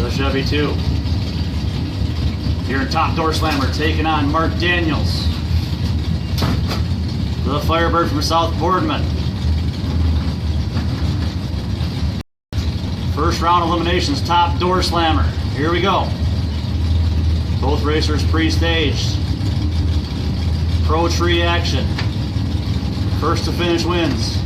the Chevy 2. Here in top Doorslammer, taking on Mark Daniels, the Firebird from South Boardman. First round eliminations, top Doorslammer. Here we go. Both racers pre-staged. Pro tree action. First to finish wins.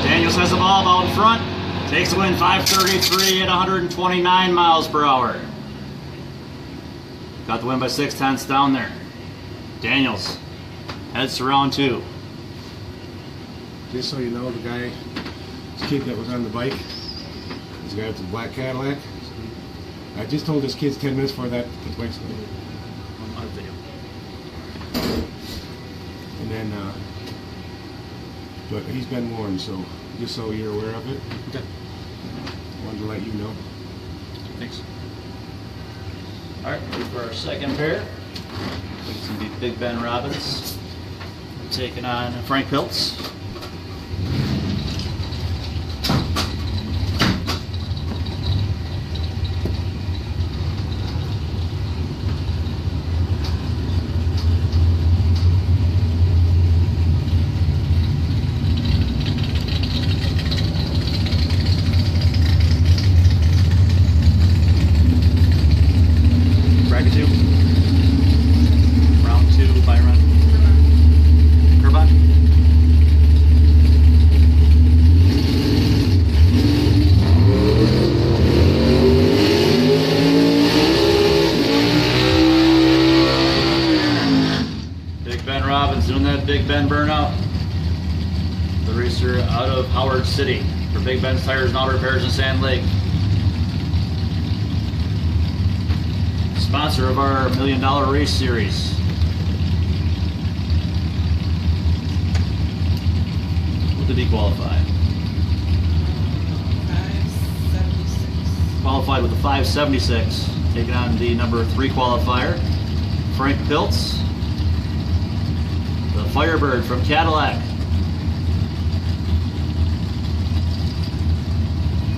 Daniels has the ball out in front. Takes the win 5:33 at 129 miles per hour. Got the win by 0.6 down there. Daniels heads to round 2. Just so you know, this kid that was on the bike, this guy with the black Cadillac, I just told this kid's 10 minutes before that the bike's going. On video. And then, but he's been warned, so just so you're aware of it. Okay. Wanted to let you know. Thanks. All right, ready for our second pair. It's going to be Big Ben Robbins taking on Frank Piltz. Bracket 2. Round 2 by run. Kerbach. Big Ben Robbins doing that Big Ben burnout. The racer out of Howard City for Big Ben's Tires and Auto Repairs in Sand Lake. Sponsor of our $1 Million Race Series. What did he qualify? 576. Qualified with a 576. Taking on the number 3 qualifier, Frank Piltz, the Firebird from Cadillac.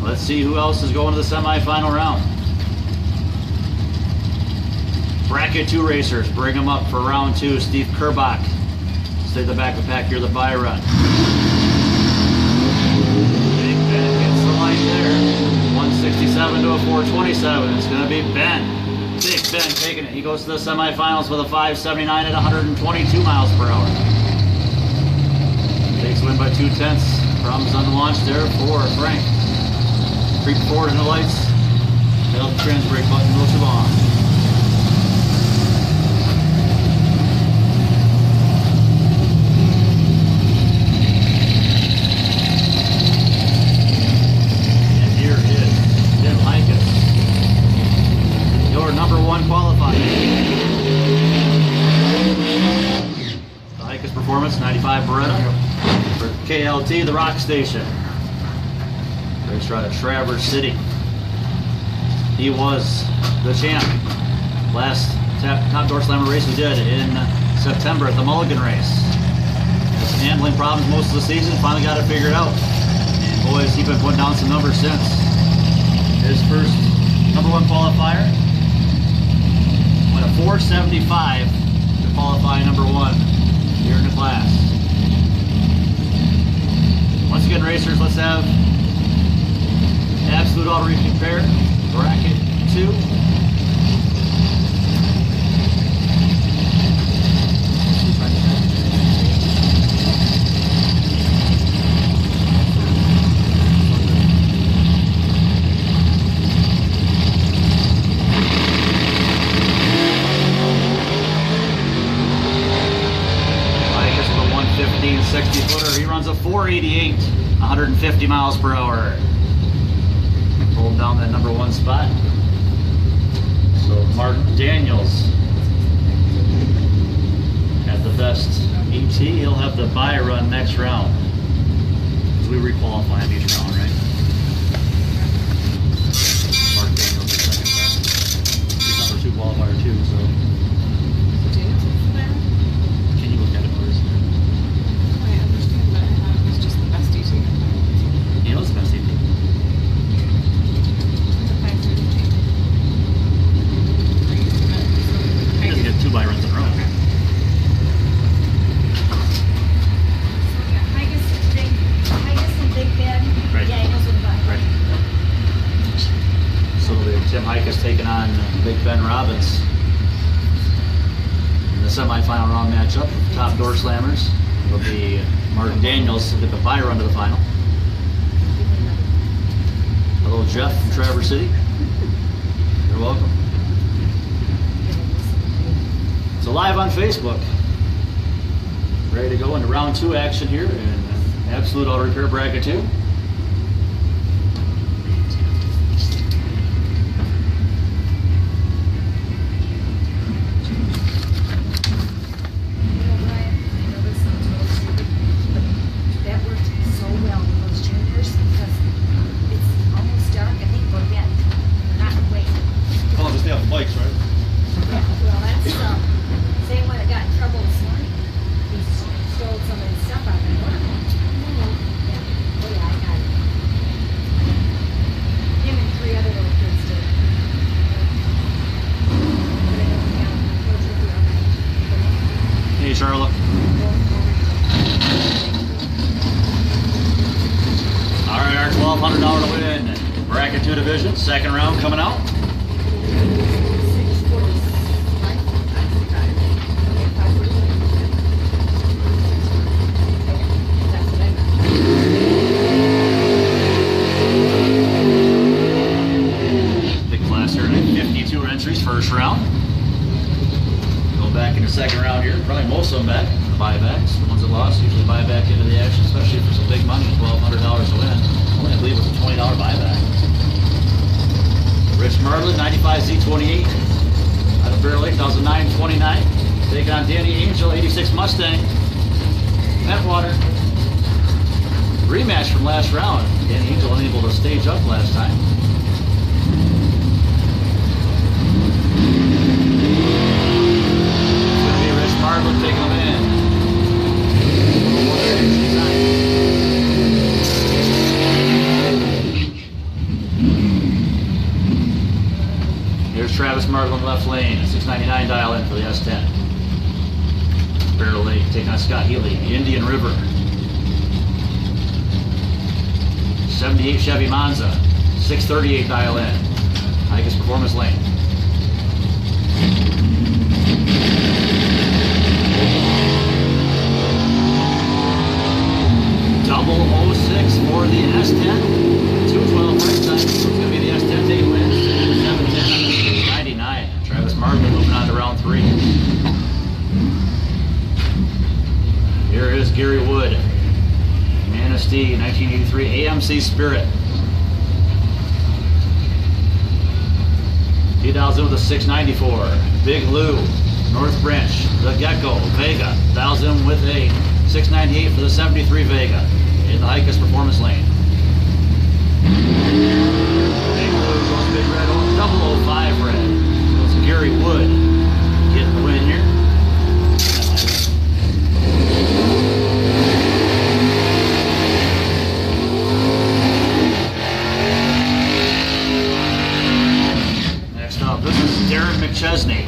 Let's see who else is going to the semifinal round. Bracket 2 racers, bring them up for round 2. Steve Kerbach, stay at the back of the pack here, the bye run. Big Ben gets the line there. 167 to a 427. It's going to be Ben. Big Ben taking it. He goes to the semifinals with a 579 at 122 miles per hour. Takes the win by 0.2. Problems on the launch there for Frank. Creep forward in the lights. Held the trans brake button goes too long. Number 1 qualified. The Hikus Performance 95 Beretta for KLT, the Rock Station. Racer out of Traverse City. He was the champ. Last top Doorslammer race we did in September at the Mulligan race. Had some handling problems most of the season, finally got it figured out. And boys, he's been putting down some numbers since. His first number 1 qualifier. Went a 475 to qualify number 1 here in the class. Once again, racers, let's have absolute auto repeat pair, bracket 2. A 60-footer. He runs a 488, 150 miles per hour. Pulled down that number 1 spot. So Mark Daniels at the best ET. He'll have the bye run next round. Because we requalify him each round, right? Mark Daniels is second best. He's number 2 qualifier too, so. Daniels is there? Can you look at it, please? final round matchup. Top Doorslammers will be Martin Daniels to get the bye run to the final. Hello, Jeff from Traverse City. You're welcome. So live on Facebook. Ready to go into round 2 action here in Absolute Auto Repair Bracket 2. Bikes, right? Well, that's the same one that got in trouble this morning. He stole some of his stuff out of the work. Yeah. Oh, yeah, I got it. Him and 3 other little kids did. Hey, Charlotte. All right, our $1,200 to win. Bracket 2 division, second round coming out. First round. Go back into second round here. Probably most of them back. Buybacks. The ones that lost usually buy back into the action, especially for some big money, $1,200 to win. Only I believe it was a $20 buyback. Rich Merlin, 95Z28. Out of Bear Lake, 1929. Taking on Danny Angel, 86 Mustang. Petwater. Rematch from last round. Danny Angel unable to stage up last time. Marlin taking them in. Here's Travis Marlin left lane, 699 dial in for the S10. Bear Lake taking on Scott Healy, Indian River. 78 Chevy Monza, 638 dial in. Highest Performance lane. Double 06 for the S10. 212 right time. It's going to be the S10 taking win. 710 99. Travis Martin moving on to round 3. Here is Gary Wood. Manistee 1983 AMC Spirit. He dials in with a 694. Big Lou. North Branch. The Gecko. Vega. Dials in with a 698 for the 73 Vega in the Hikus Performance lane. Big Blue goes big red, 005 red. So it's Gary Wood getting the win here. Next up, this is Darren McChesney.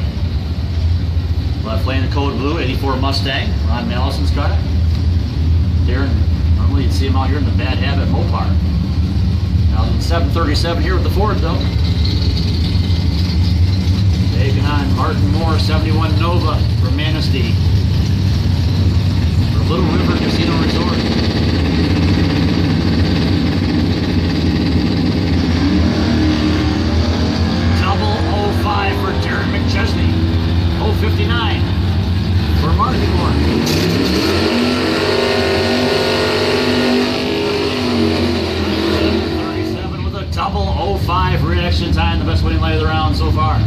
Left lane, the code blue, 84 Mustang, Ron Mallison's car. Darren, normally you'd see him out here in the Bad Habit Mopar. Now the 737 here with the Ford though. Taking on Martin Moore, 71 Nova from Manistee. For Little River Casino Resort. Double 05 for Darren McChesney. 059 for Martin Moore. 37 with a double 05 reaction time, the best winning light of the round so far.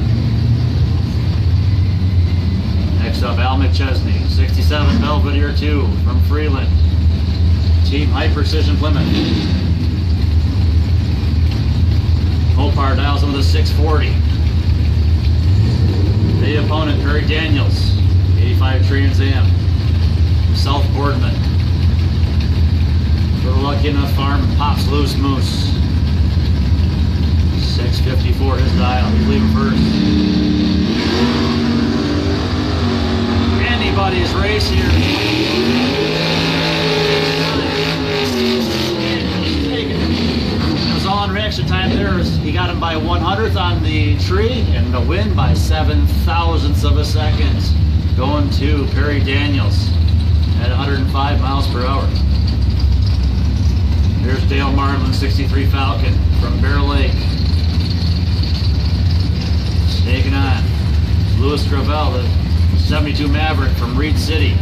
Next up, Al McChesney, 67 Belvedere 2 from Freeland. Team High Precision Plymouth. Mopar dials in with a 640. The opponent, Perry Daniels, 85 Trans Am, South Boardman. For the lucky enough farm, Pops Loose Moose. 654 his dial, he's leaving first. Anybody's race here. It was all on reaction time there. He got him by 1/100th on the tree and the win by 7 thousandths of a second. going to Perry Daniels at 105 miles per hour. Here's Dale Marlin, 63 Falcon from Bear Lake. Taking on Louis Gravel, the 72 Maverick from Reed City.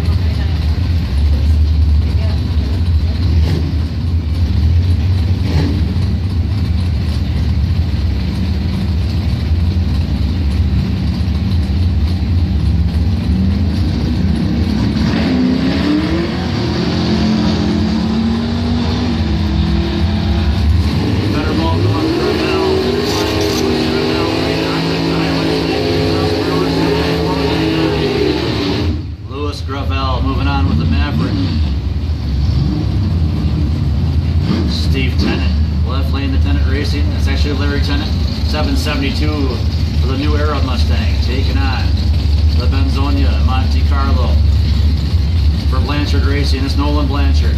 Moving on with the Maverick. Steve Tennant, left lane the Tennant Racing. That's actually Larry Tennant. 772 for the new Era Mustang. Taking on the Benzonia Monte Carlo. For Blanchard Racing, it's Nolan Blanchard.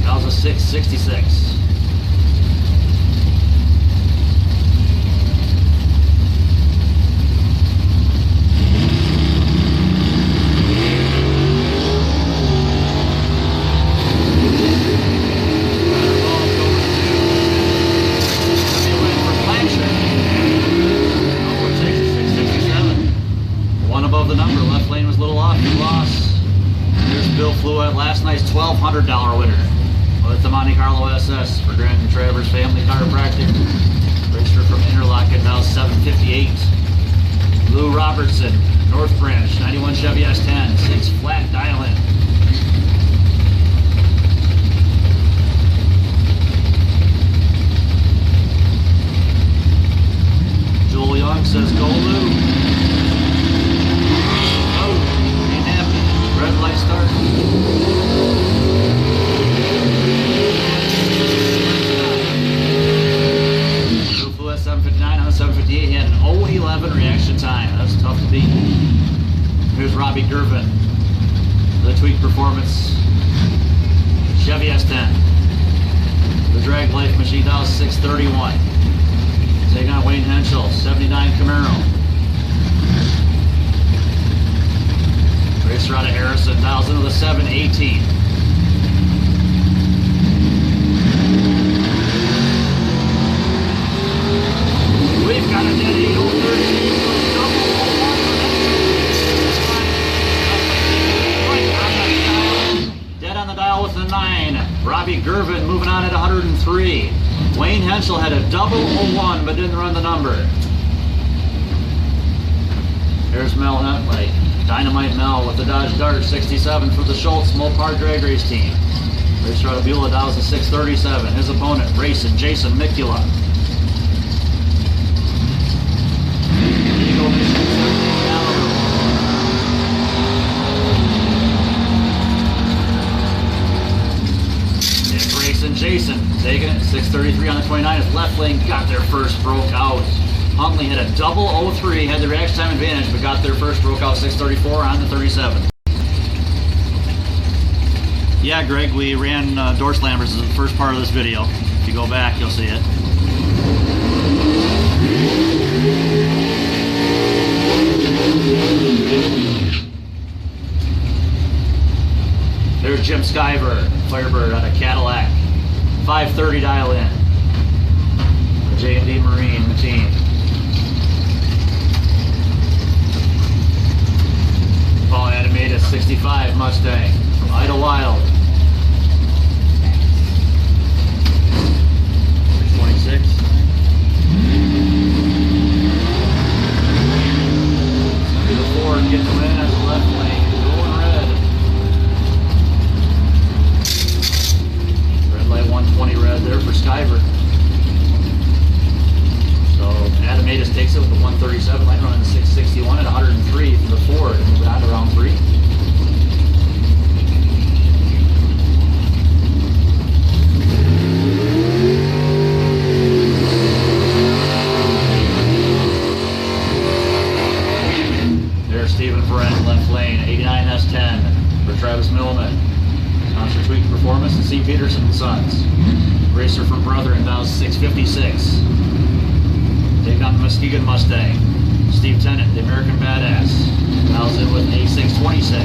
That was a 666. Above the number, left lane was a little off, he lost. Here's Bill Fluett, last night's $1,200 winner with the Monte Carlo SS for Grant and Travers Family Chiropractic. Registered from Interlochen, now 758. Lou Robertson, North Branch, 91 Chevy S10, 6 flat dial-in. Joel Young says, go Lou. Red light start. Blue Fluid 759 on the 758. He had an 0.11 reaction time. That's tough to beat. Here's Robbie Gervin. The Tweak Performance Chevy S10. The Drag Life Machine, that was 631. Taking on Wayne Henschel, 79 Camaro. Racer out of Harrison, dials into the 718. We've got a dead 803. Dead on the dial with the 9. Robbie Gervin moving on at 103. Wayne Henschel had a double 01 but didn't run the number. Here's Mel Huntley. Dynamite Mel with the Dodge Dart 67 for the Schultz Mopar Drag Race Team. Racer out of Beulah, that was a 637. His opponent, racing Jason Mikula. Eagle Mission 17 caliber. It's racing Jason, taking it 633 on the 29. His left lane got their first, broke out. Huntley had a double 03, had the reaction time advantage, but got their first, broke out 634 on the 37. Yeah, Greg, we ran Doorslammers as the first part of this video. If you go back, you'll see it. There's Jim Skyver, Firebird out of Cadillac. 530 dial in. J&D Marine, the team. Paul Adameda, 65 Mustang from Idlewild. 26. The Ford getting the win as the left lane, going red. Red light 120 red there for Skyver. So Adamatus takes it with the 137, line running 661 at 103 for the Ford, and moving on to round 3. There's Stephen Brent, left lane, 89 S10 for Travis Millman. Sponsor Tweak Performance and C. Peterson and Sons. Racer from Brethren, now 656. Taking on the Muskegon Mustang. Steve Tennant, the American Badass. Dials in with an 8626.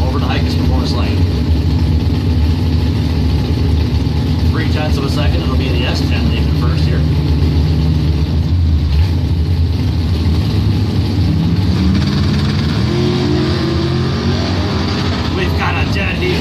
Over to Hikus Performance Lane. 0.3 of a second, it'll be the S10 leaving first here. We've got a dead heat.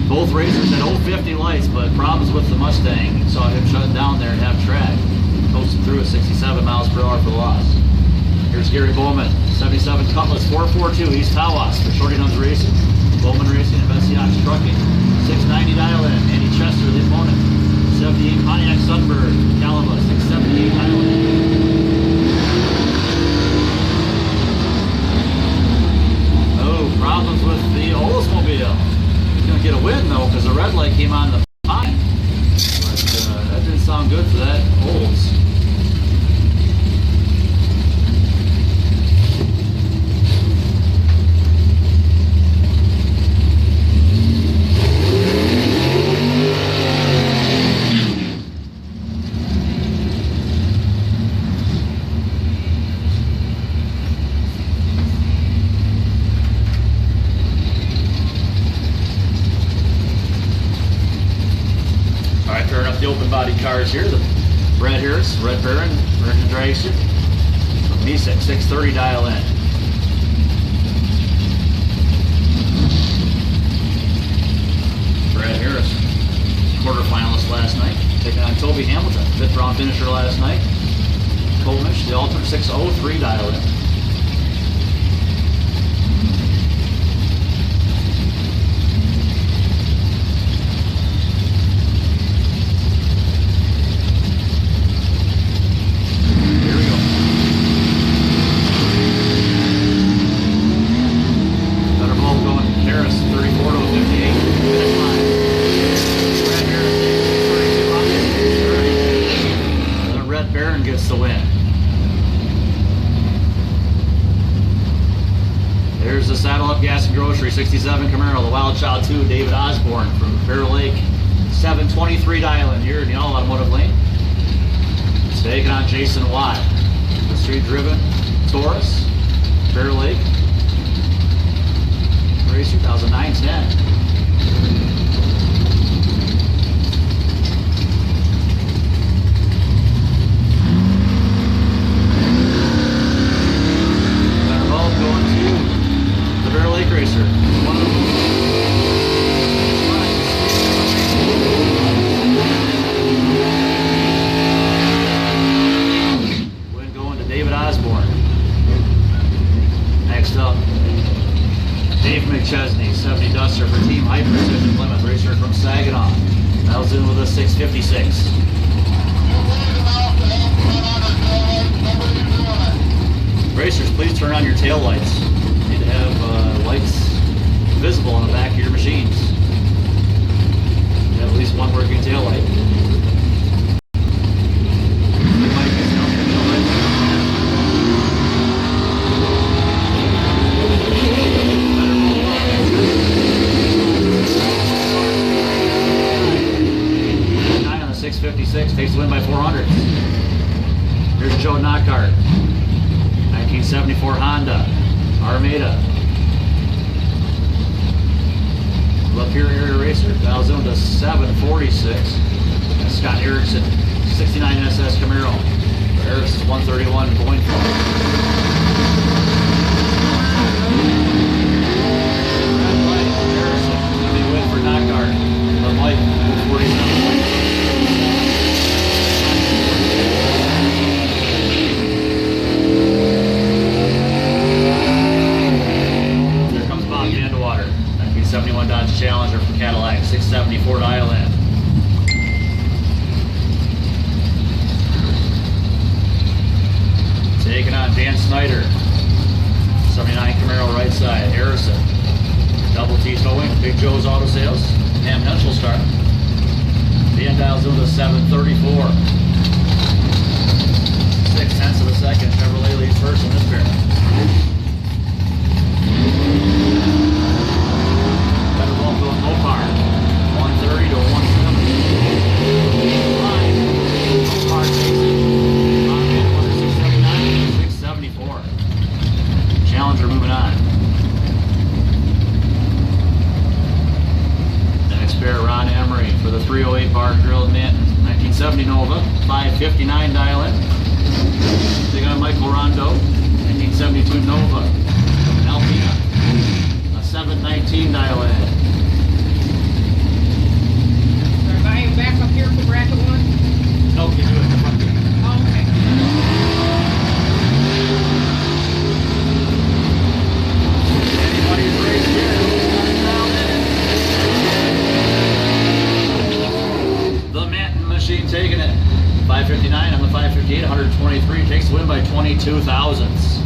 Both racers had 050 lights, but problems with the Mustang. You saw him shut down there and have track. Coasted through at 67 miles per hour for the loss. Here's Gary Bowman, 77 Cutlass 442 East Tawas for Shorty Nuns Racing. Bowman Racing and Bessiach Trucking. 690 dial in. Andy Chester, the opponent. 78 Pontiac Sunbird. Calaba, 678 dial in. Oh, problems with the Oldsmobile. He's going to get a win though, because the red light came on the pot. But that didn't sound good for that Olds. The open body cars here, the Brad Harris, Red Baron, American Dragon, Misek, 630 dial in. Brad Harris, quarterfinalist last night, taking on Toby Hamilton, 5th round finisher last night. Colmish, the alternate 603 dial in. Gets the win. There's the Saddle Up Gas and Grocery 67 Camaro, the Wild Child 2, David Osborne from Bear Lake, 723 dial-in here in the All Automotive Lane. It's taking on Jason Watt, the street driven Taurus, Bear Lake, race 2009-10. Racer. Win going to David Osborne. Next up, Dave McChesney, 70 Duster for Team High Precision Plymouth Racer from Saginaw. Dials in with a 656. Racers, please turn on your tail lights. Need to have lights visible on the back of your machines. You have at least one working tail light. On the 656 takes the win by 400. Here's Joe Knockhart, 1974 Honda Armada. Up here, area racer, dials in to 746. And Scott Erickson, 69 SS Camaro. Harris is 131 Bonfire. Red light, Harrison, big win for Knockhart. The light, 47. There comes Bob Vandewater, 1971 Dodge Challenger from Cadillac, 674 dial in. Taking on Dan Snyder, 79 Camaro right side, Harrison. Double T towing, Big Joe's Auto Sales, Ham Nutshell start. Dan dials in to 734. 0.6 of a second, Chevrolet leads first in this pair. for the 308 Bar Grill in Manton. 1970 Nova, 559 dial-in. Taking on Michael Rondo, 1972 Nova, Alpina, a 719 dial-in. Are I back up here for bracket one? No, you do it. Come on. Oh, okay. Anybody's race here. The Manton machine taking it. 559 on the 558, 123. Takes the win by 22 thousandths.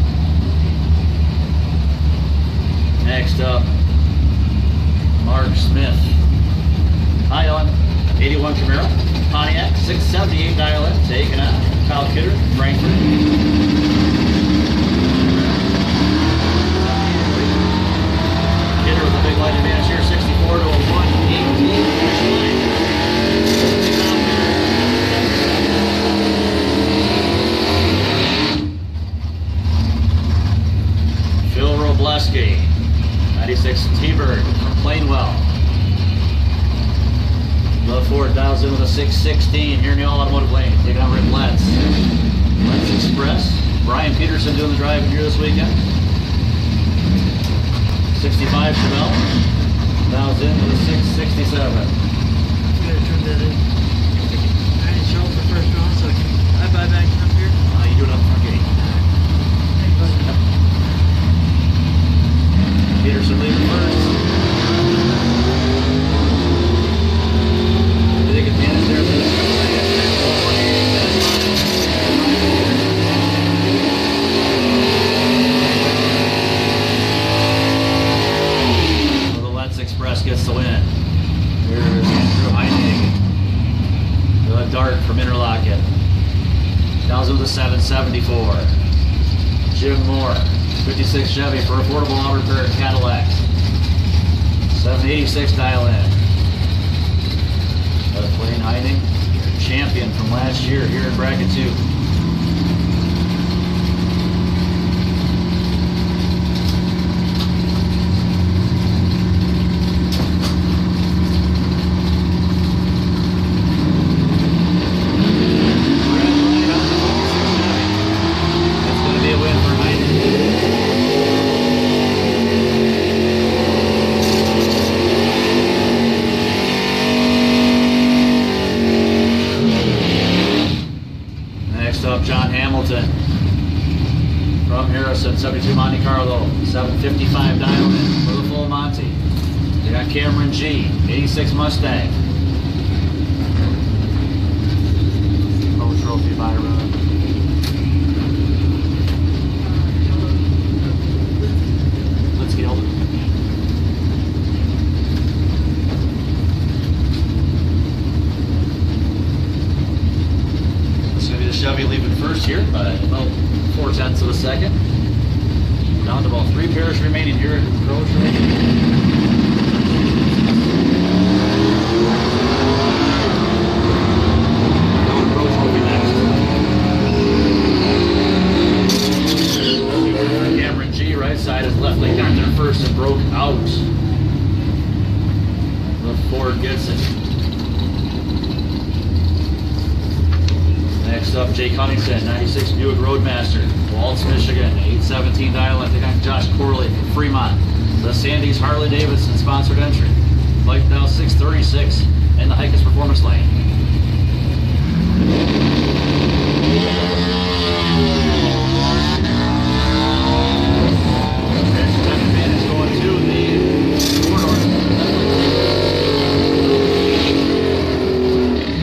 Next up, Mark Smith. Dial-in, 81 Camaro. Pontiac, 678 dial-in. Taking on Kyle Kidder, Frankfurt. Kidder with a big light advantage here, 64 to a 118. Phil Robleski, 96 T-Bird from Plainwell. Love Ford dials in with a 616 here in the All Automotive Lane. Taking on Rick Letts. Letts Express. Brian Peterson doing the driving here this weekend. 65 Chevelle. Dials in with a 667. You gotta turn that in. I didn't show up for first round, so I buy back up here. You do it up front gate. Peterson leaving first. Big advantage there for the so the Let's Express gets the win. Here's Andrew Heinig. The Dart from Interlochen. Down to the 774. Jim Moore. 56 Chevy for affordable Auburn Park Cadillac. 786 dial-in. Wayne Heining, champion from last year here in bracket 2. That's going to be a win for Heining. Next up, John Hamilton from Harrison, 72 Monte Carlo, 755 dial-in for the full Monte. They got Cameron G, 86 Mustang. Pro Trophy Byron. Let's get over. Chevy leaving first here by about 0.4 of a second. Down to about 3 pairs remaining here at Pro Trophy. Pro Trophy next. Cameron G, right side, his left leg got there first and broke out. The Ford gets it. Next up, Jake Huntington, 96 Buick Roadmaster, Waltz, Michigan, 817 dial-in. They got Josh Corley from Fremont. The Sandy's Harley Davidson sponsored entry. Bike now 636 in the Hikers Performance Lane. Second advantage going to the corridor.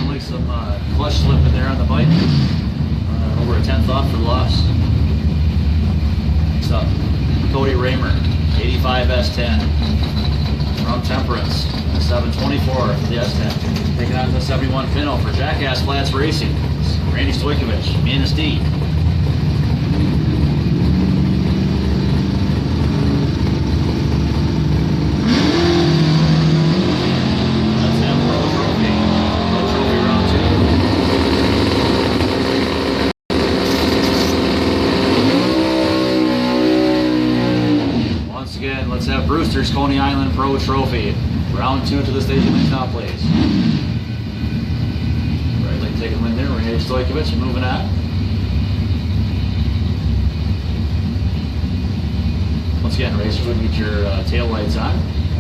Like some clutch slip in there on the bike. Over a 10th off for the loss. Next up, Cody Raymer, 85 S10 from Temperance, 724 for the S10. Taking on the 71 Pinto for Jackass Flats Racing. Randy Stojkovic, Manistee. Let's have Pro Trophy. Pro Trophy round 2. Once again, let's have Brewster's Coney Island Pro Trophy. Round 2 to the station and now, please. Right leg taking wind there. Renee Stojkovic moving on. Once again, racers would need your tail lights on.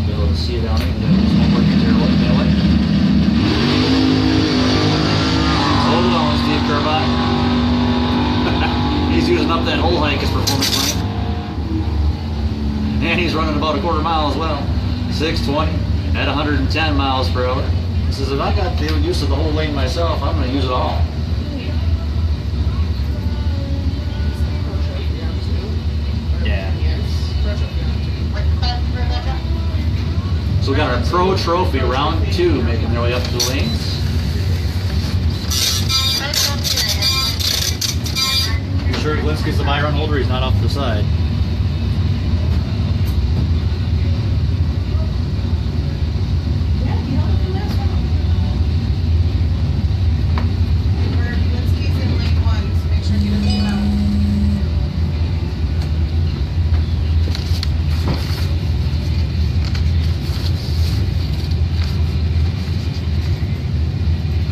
Be able to see it down there. Just working your tail light. Hold on, Steve Kerbach. He's using up that whole hike as performance lane. And he's running about a quarter mile as well. 620 at 110 miles per hour. He says, if I got the use of the whole lane myself, I'm going to use it all. Yeah. So we got our Pro Trophy round 2 making their way up to the lanes. You sure Glinsky's the my run holder? He's not off to the side.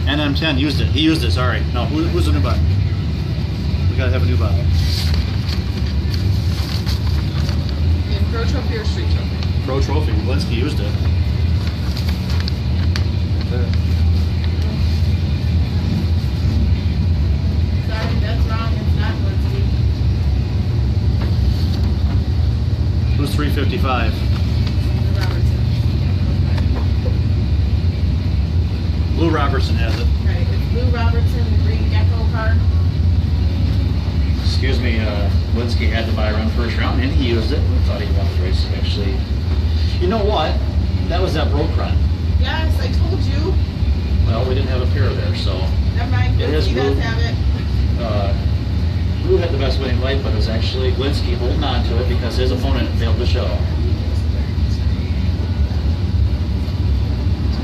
NM10 used it. He used it, sorry. No, who's the new buy? We gotta have a new buy. In Pro Trophy or Street Trophy? Pro Trophy. Linsky used it. There. Sorry, that's wrong. It's not Linsky. Who's 355? Robertson. Lou Robertson has it. Right, it's Blue Robertson, the green gecko car. Excuse me, Linsky had to buy a run first round and he used it. We thought he won the race actually. You know what? That was that broke run. Yes, I told you. Well, we didn't have a pair there, so. Never mind, It is he does Blue. have it. Lou had the best winning light, but it was actually Linsky holding on to it because his opponent failed to show.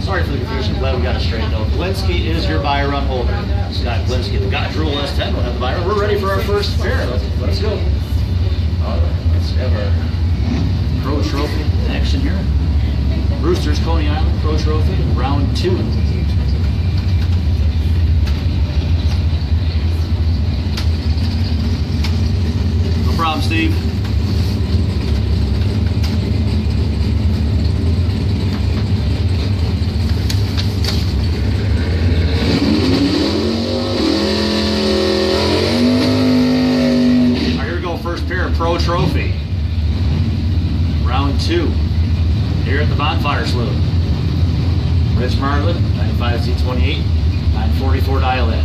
Sorry for the confusion. Glad we got it straightened out. Glinsky is your buy run holder. Scott Glinsky, the God Drool S10 will have the buy run. We're ready for our first pair. Let's go. All right, let's have our Pro Trophy action here. Roosters, Coney Island Pro Trophy, round 2. No problem, Steve. Pro Trophy. Round 2. Here at the Bonfire Slope. Rich Marlin, 95Z28, 944 dial in.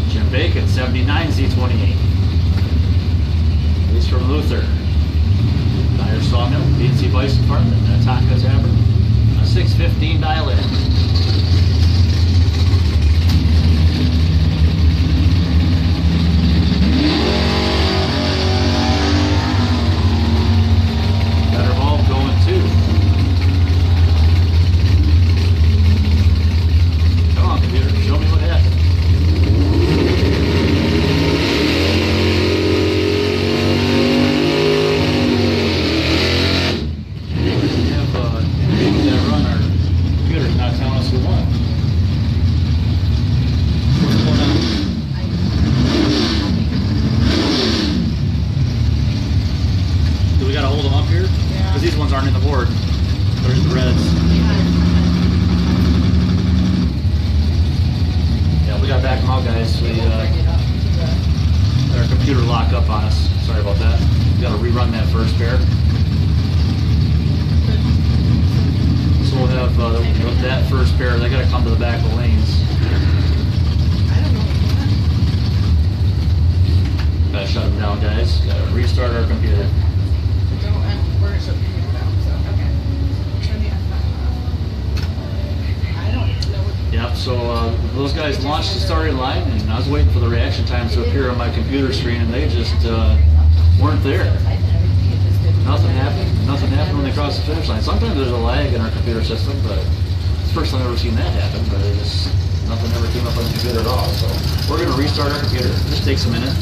Jim Bacon, 79Z28. Release from Luther. Dyer Sawmill, PNC Bison Farm, and Taka Tavern. A 615 dial in. Those guys launched the starting line, and I was waiting for the reaction times to appear on my computer screen, and they just weren't there. Nothing happened. Nothing happened when they crossed the finish line. Sometimes there's a lag in our computer system, but it's the first time I've ever seen that happen. But it just nothing ever came up on the computer at all. So we're going to restart our computer. Just takes a minute.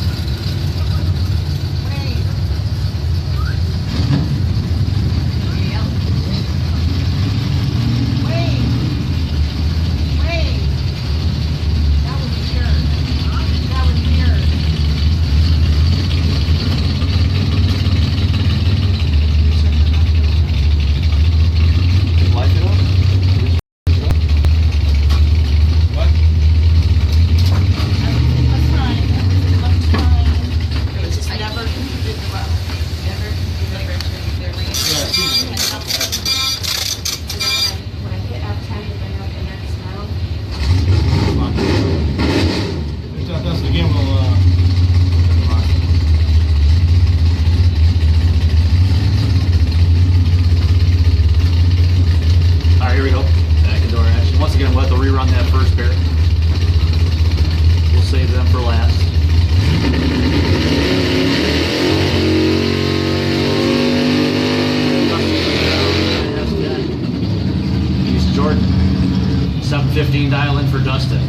Jordan. 715 dial in for Dustin.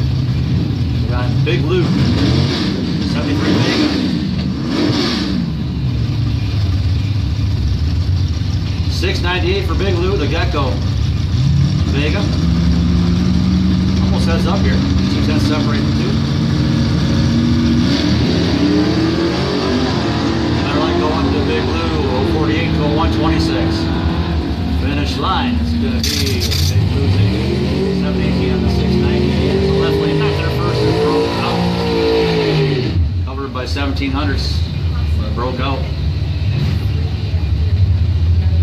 We got Big Luke. 73 Vega. 698 for Big Lou, the Gecko. Vega. Almost heads up here. 2 cents separate the two. I like going to Big Lou, 048 to 126. Finish line. It's going to be Big Lou's 718 on the 698. The left lane back there first is broke out. Covered by 1700s. Broke out.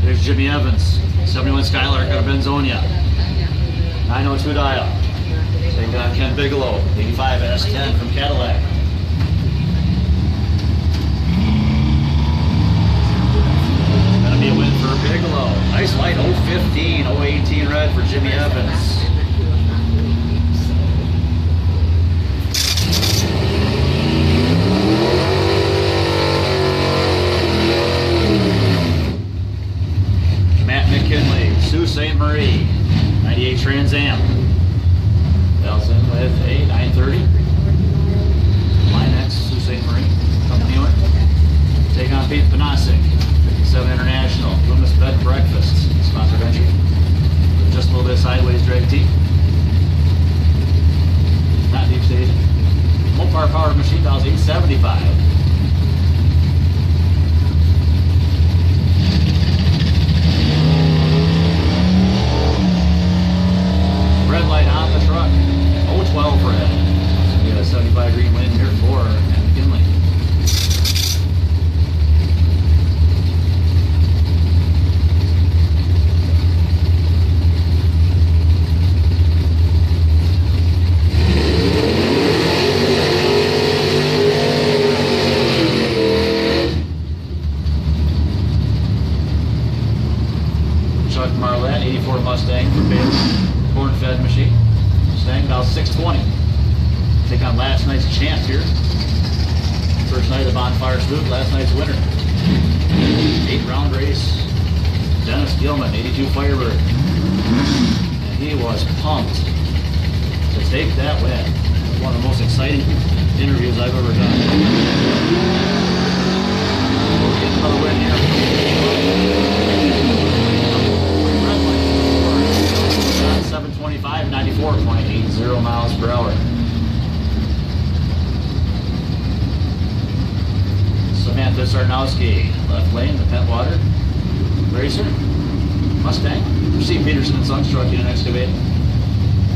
There's Jimmy Evans, 71 Skylark out of Benzonia. 902 dial. They got Ken Bigelow, 85 S10 from Cadillac. Gonna be a win for Bigelow. Nice light, 015, 018 red for Jimmy Evans. Matt McKinley, Sault Ste. Marie, 98 Trans Am. Bells in with a 930. Linex, Sault Ste. Marie, company owner. Take on Pete Panasic, 57 International, Loomis Bed and Breakfast, sponsored entry. Just a little bit sideways drag T. Not deep stage. Mopar powered machine dials 875. Red light on the truck. 012 red. We got a 75 green wind here for McKinley. Chuck Marlette, 84 Mustang for Bailey. Corn-fed machine. Mustang, about 620. Take on last night's champ here. First night of the Bonfire Swoop, last night's winner. 8-round race. Dennis Gilman, 82 Firebird. And he was pumped to take that win. One of the most exciting interviews I've ever done. We'll get another win here. 725, 94.80 miles per hour. Samantha Sarnowski, left lane, the Pentwater Racer, Mustang. Steve Peterson and Sons Truck Unit Excavator.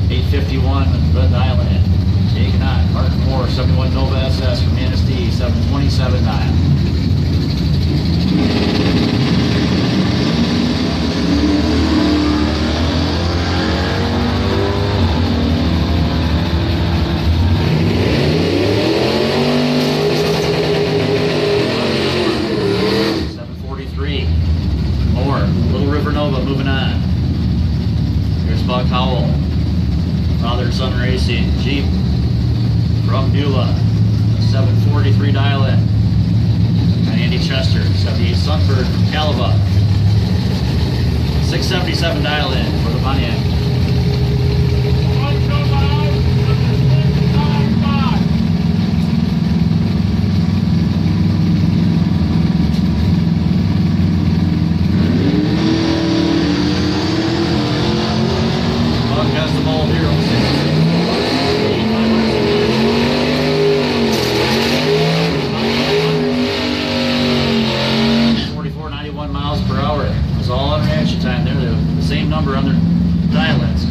851, Red Island. Taking on Martin Moore, 71 Nova SS from Manistee, 727 dial. Moving on. Here's Buck Howell. Father and Son Racing. Jeep from Beulah. 743 dial in. And Andy Chester. 78 Sunford from Calabar. 677 dial in for the Pontiac. Has the ball here. 44.91 miles per hour. It was all on reaction time there. The same number on their dial-ins.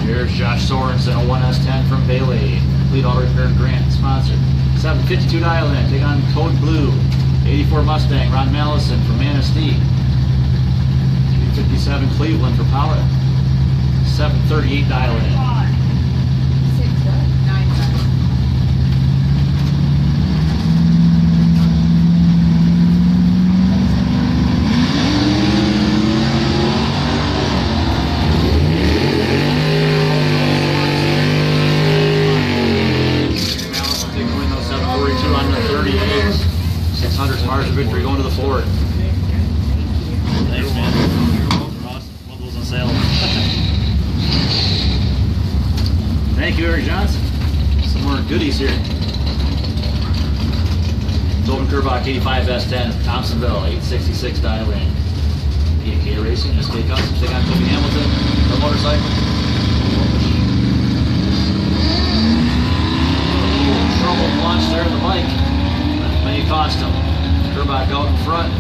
Here's Josh Sorensen, a 1S10 from Bailey. Complete Auto Repair Grant sponsor. 752 dial-in. Take on Code Blue. 84 Mustang. Ron Mallison from Manistee. 57 Cleveland for power. 738 dial in. 6 what? 9 7. Mallison taking win those 742 on the 38. 600 margin victory going to the Ford. Thanks, man. Thank you, Eric Johnson. Some more goodies here. Tobin Kerbach 85 S10, Thompsonville 866 dial in. PK Racing, SK Customs, take on Toby Hamilton, the motorcycle. Trouble launch there in the bike. That may cost him. Kerbach out in front.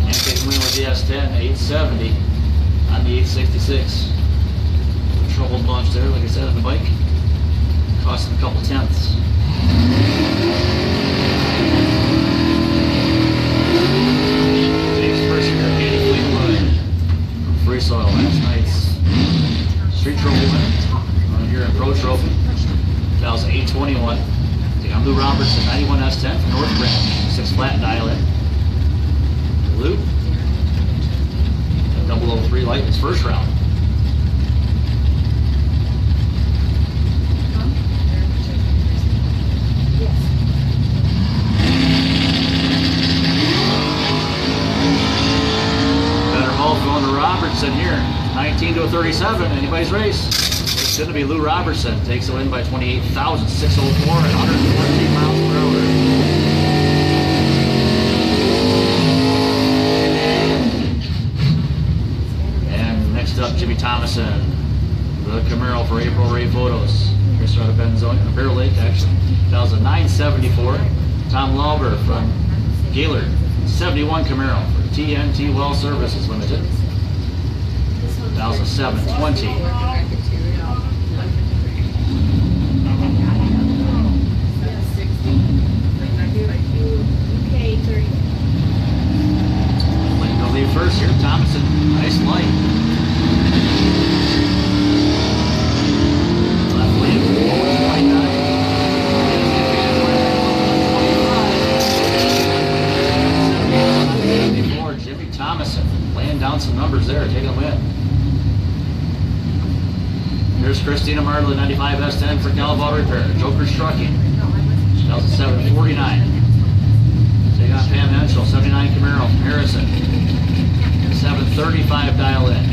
And take him in with the S10, 870 on the 866. Troubled launch there, like I said, on the bike. Cost him a couple tenths. James first year, Katie Fleetwood from Free Soil. Last night's Street Trophy winner here in Pro Trophy. That was 821. Take on Lou Robertson, 91 S10 from North Branch. 6 flat dial in. Lou. 003 light in his first round. Better both going to Robertson here. 19 to a 37. Anybody's race. It's going to be Lou Robertson. Takes the win by 28,604 at 114 miles per hour. Up Jimmy Thomason, the Camaro for April Ray Photos. Here's out of Benzonia, Bear Lake actually. That was a 974. Tom Lauber from Gaylord, 71 Camaro for TNT Well Services Limited. That was a 720. Lane to leave first here. Thomason, nice light. Jimmy Thomason laying down some numbers there, taking a win. Here's Christina Martley, 95 S10 for Gallivant Repair. Joker's Trucking, 749. Taking on Pam Henschel, 79 Camaro from Harrison. 735 dial in.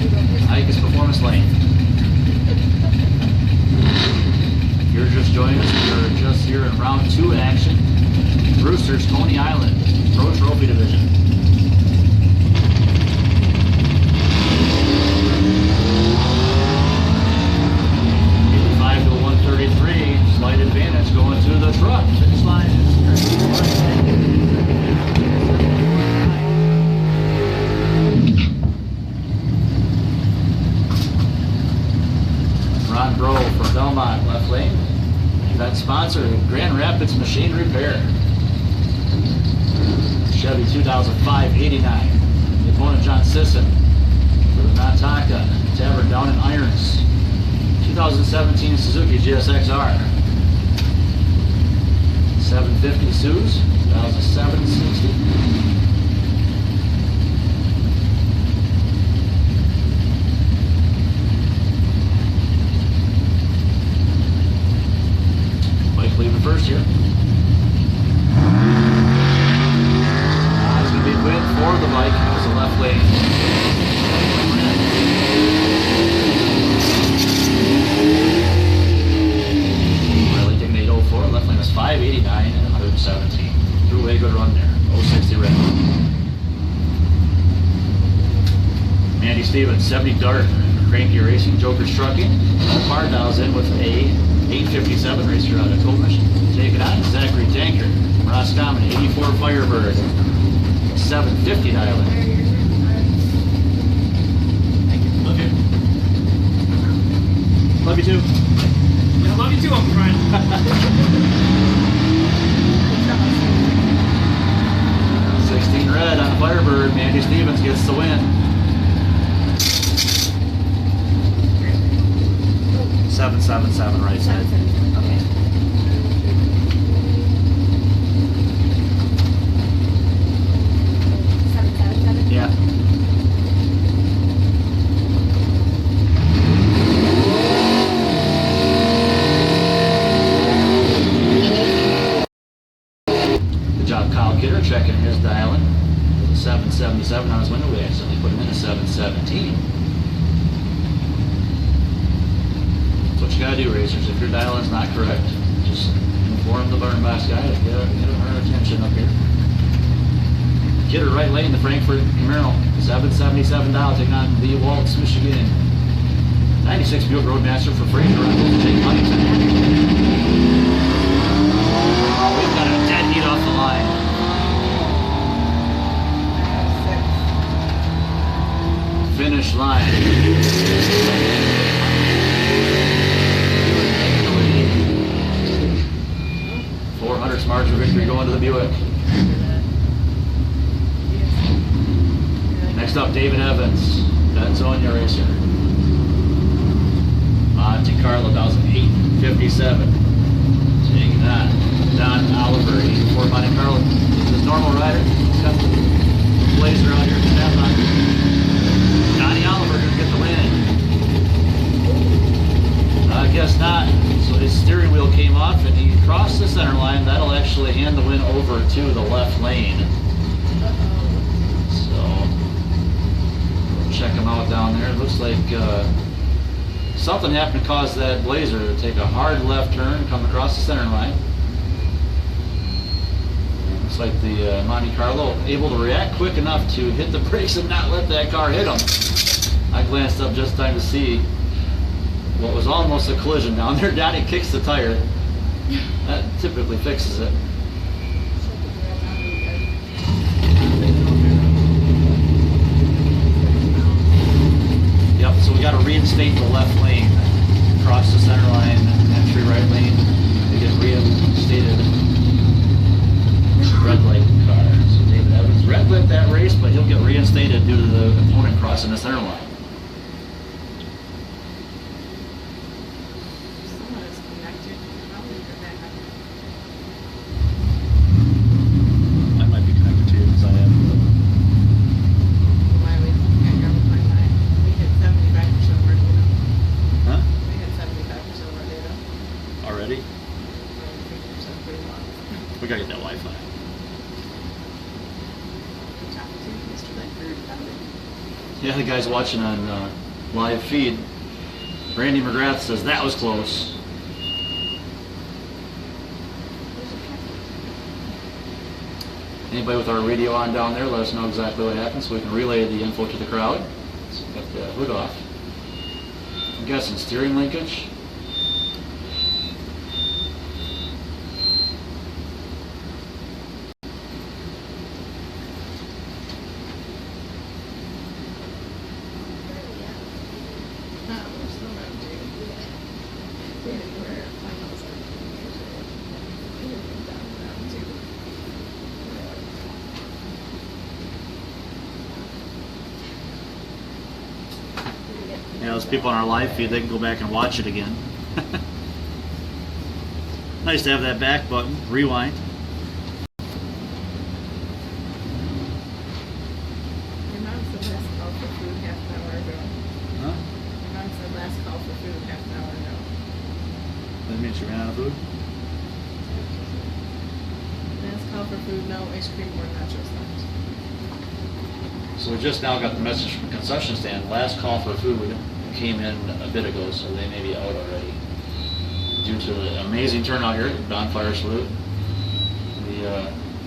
Ike's Performance Lane. If you're just joining us, we're just here in round 2 action. Brewster's Coney Island, Pro Trophy Division. Slight advantage going to the truck. Finish line. Ron Grove from Belmont, left lane. Event sponsor, Grand Rapids Machine Repair. Chevy 2005 89. The opponent, John Sisson for the Nataka Tavern down in Irons. 2017 Suzuki GSX-R. 750 Suze. That was a 760. Mike leaving first here. It's going to be win for the bike. It was a left lane. Riley taking 804, left lane was 589 and 117. Threw away a good run there. 060 red. Mandy Stevens, 70 Dart, Cranky Racing, Joker's Trucking. Bar dials in with a 857 racer out of Comish. Taking on Zachary Tanker, Roscommon, 84 Firebird, 750 dial in. Love you. Love you too. Yeah, love you too, Uncle Brian. 16 red on the Firebird. Mandy Stevens gets the win. 777 right side. Okay. Yeah. Good job, Kyle Kidder, checking his dialing. With a 777 on his window. We accidentally put him in a 717. That's what you gotta do, racers. If your dial is not correct, just inform the burn box guy to get our attention up here. Kidder right lane to Frankfurt Camaro. 777 dial taking on the Waltz, Michigan. 96 Buick Roadmaster for Fraser on Jake Huntington. We've got a dead heat off the line. Finish line. 400 margin victory going to the Buick. Next up, David Evans, Benzonia Racer. Monte Carlo, 1,857. Taking that. Don Oliver, 84 Monte Carlo. He's a normal rider. He's got the blazer out here to stand on. Donnie Oliver gonna get the win. I guess not. So his steering wheel came off and he crossed the center line. That'll actually hand the win over to the left lane. So we'll check him out down there. It looks like something happened to cause that blazer to take a hard left turn, come across the center line. Looks like the Monte Carlo able to react quick enough to hit the brakes and not let that car hit him. I glanced up just in time to see what was almost a collision down there. Donnie kicks the tire. That typically fixes it. Yep, so we got to reinstate the left lane. Cross the center line, entry right lane to get reinstated. Red light car. So David Evans red lit that race, but he'll get reinstated due to the opponent crossing the center line. Someone is connected. How did that happen? I might be connected to you because I have. Why we can't go with my line? We hit 75% of our data. Huh? We hit 75% of our data. Already? 50% pretty long. We gotta get that Wi-Fi. Talking to Mr. Langford about it. Yeah, the guy's watching on live feed. Randy McGrath says that was close. Anybody with our radio on down there, let us know exactly what happened so we can relay the info to the crowd. So got the hood off. I'm guessing steering linkage. No, we're still not doing it. We're finals are down round two. Yeah, those people on our live feed, they can go back and watch it again. Nice to have that back button. Rewind. Your mom said last call for food half an hour ago. Huh? Your mom said last call for food half an hour ago. That means you ran out of food? Last call for food, no ice cream or nachos left. So we just now got the message from the concession stand. Last call for food came in a bit ago, so they may be out already. Due to the amazing turnout here at Bonfire Salute, we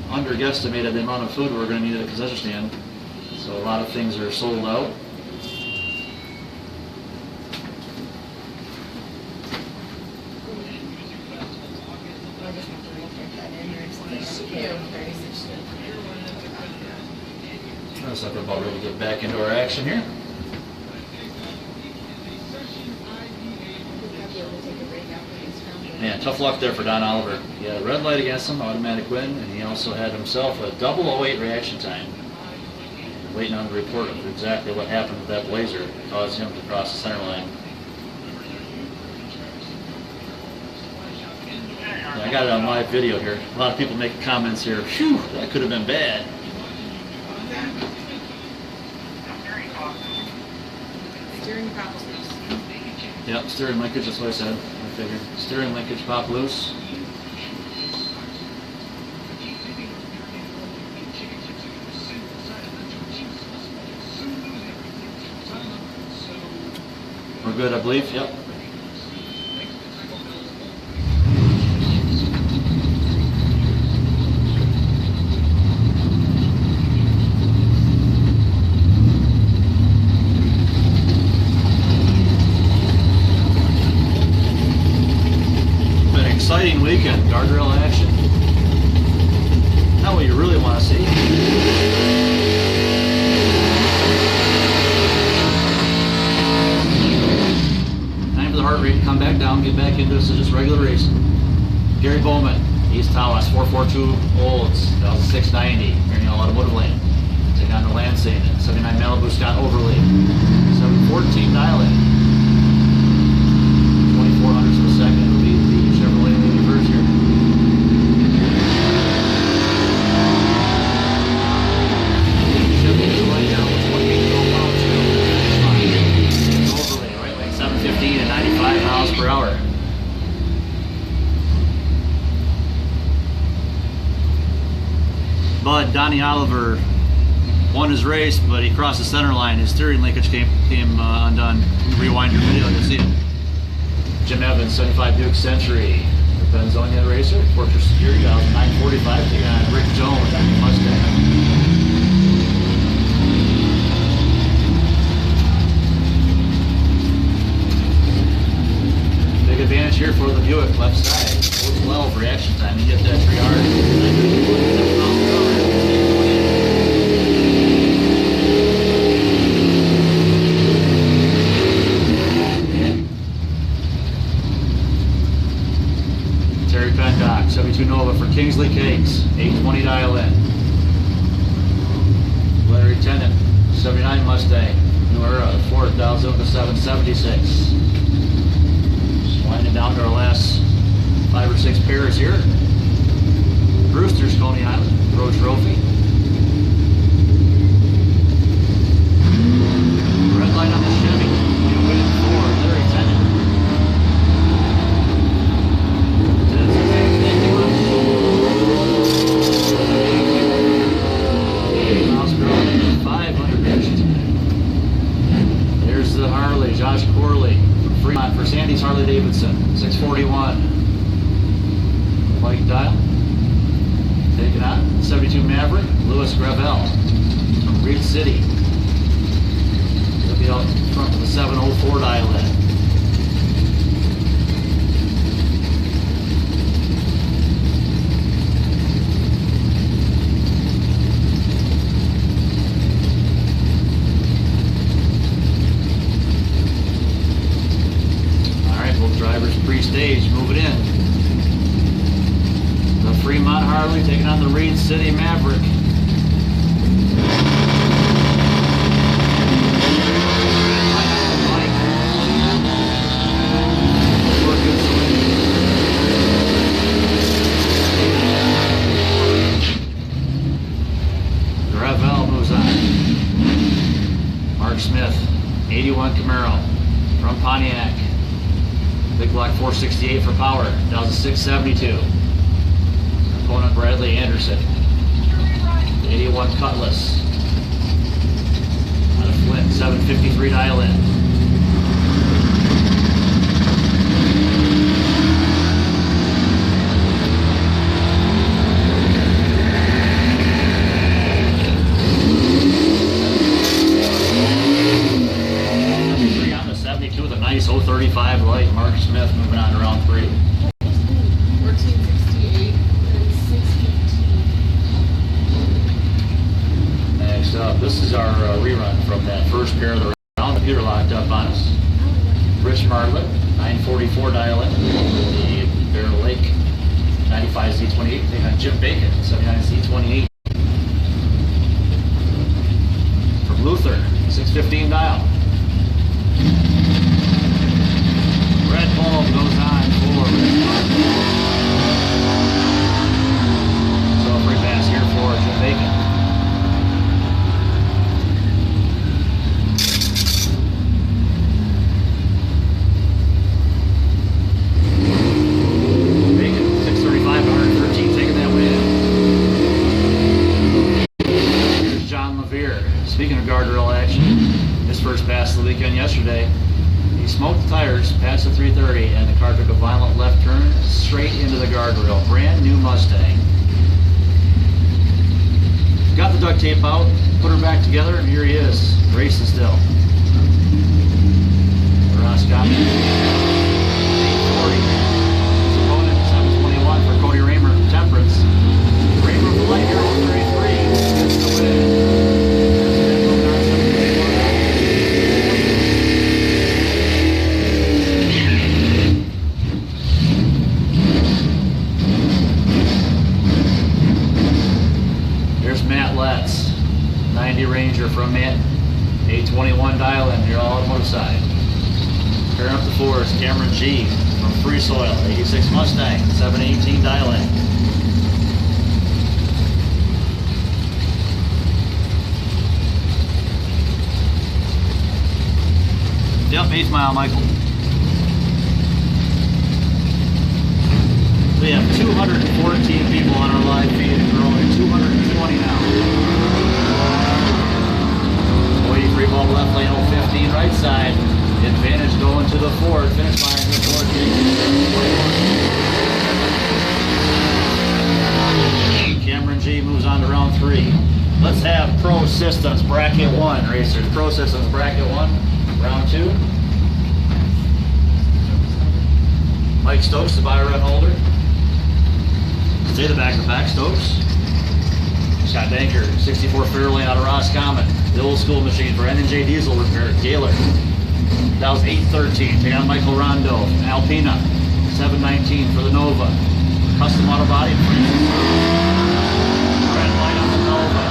underestimated the amount of food we're going to need at the concession stand. So a lot of things are sold out. I just have to recheck that in there. Yeah, 36. Looks like we're about ready to get back into our action here. Man, tough luck there for Don Oliver. He had a red light against him, automatic win, and he also had himself a 008 reaction time. Waiting on the report of exactly what happened with that blazer that caused him to cross the center line. Yeah, I got it on live video here. A lot of people making comments here. Phew, that could have been bad. Steering pops loose. Yep, steering linkage, that's what I said. I figured. Steering linkage pop loose. We're good, I believe. Yep. exciting weekend. Guardrail action. Not what you really want to see. Time for the heart rate to come back down, get back into this. Is just regular racing. Gary Bowman, East Tawas, 442 Olds, that was 690. Marion Automotive Lane. Taking on the Lansing, 79 Malibu Scott Overley. 714 Dial-In. 24 hundredths of a second. It'll be the Chevrolet Lady Birds here. Chevy right now with 180 Overlay, right lane 715 and 95 miles per hour. Bud, Donnie Oliver won his race, but he crossed the center line. His steering linkage came undone. Rewind your video, you'll see it. Jim Evans, 75 Buick Century. Benzonia Racer, Fortress Security, 945. Taking on Rick Jones, Mustang. Big advantage here for the Buick, left side. Goes well for reaction time. You get that 3 hard. Terry Pendock, 72 Nova for Kingsley Cakes, 820 Dial-In. Larry Tennant, 79 Mustang, New Era, Ford, dials up to 776. Just winding down to our last 5 or 6 pairs here. Brewster's Coney Island, Pro Trophy. Red light on the Chevy, new win for Larry Tennant. There's the Harley, Josh Corley, Fremont for Sandy's Harley Davidson, 641. White dial. Taking out 72 Maverick, Louis Gravel from Reed City. He'll be out front of the 704 Dial-In. Drivers pre-stage, moving in. The Fremont Harley taking on the Reed City Maverick. Gravel moves on. Mark Smith, 81 Camaro from Pontiac. Big block 468 for power, down to 672. Opponent Bradley Anderson. 81 Cutlass. Out of Flint, 753 Dial-In. On the 72 with a nice 035 light. Mark Smith moving on to round 3. 1468 and 615. Next up, this is our rerun from that first pair of the round. Computer locked up on us. Rich Marlett, 944 Dial-In. The Bear Lake 95 Z28. Taking on Jim Bacon, 79 Z28. From Luther, 615 Dial. Red ball goes on for Rich Marlett. So a free pass here for Jim Bacon. Bacon, 635, 113, taking that win. Here's John Levere. Speaking of guardrail action, his first pass of the weekend yesterday. He smoked the tires past the 330 and the car took a violent left turn straight into the guardrail. Brand new Mustang. Got the duct tape out, put her back together, and here he is, racing still. Ross got me. 840. His opponent, 4 is Cameron G. from Free Soil, 86 Mustang, 718 dialing. Yep, 8th mile, Michael. We have 214 people on our live feed. We're only 220 now. 43 ball left lane, 015 right side. Advantage going to the Ford. Finish line here, Ford. Cameron G moves on to round 3. Let's have Pro Systems Bracket 1 racers. Pro Systems Bracket 1, round 2. Mike Stokes, the buy run holder. Stay the back of the pack, Stokes. Scott Danker, 64 Fairlane out of Roscommon. The old school machine for N&J Diesel repair, Gaylor. That was 813. Take on Michael Rondo, Alpina. 719 for the Nova. Custom auto body. Red light on the Nova.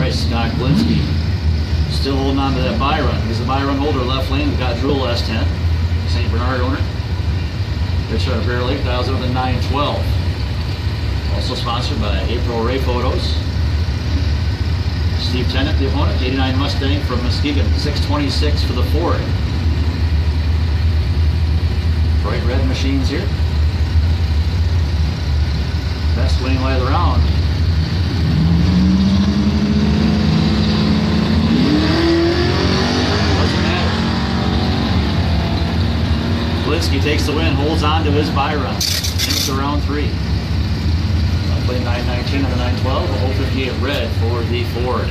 Scott Glinsky still holding on to that buy run. He's the buy run holder left lane. We've got Drool S10, St. Bernard owner. Rich out of Bear Lake, dials over the 912. Also sponsored by April Ray Photos. Steve Tennant, the opponent, 89 Mustang from Muskegon, 626 for the Ford. Bright red machines here. Best winning light of the round. Blinsky takes the win, holds on to his buy run. Into round 3. Play 919 on the 912, a 058 red for the Ford.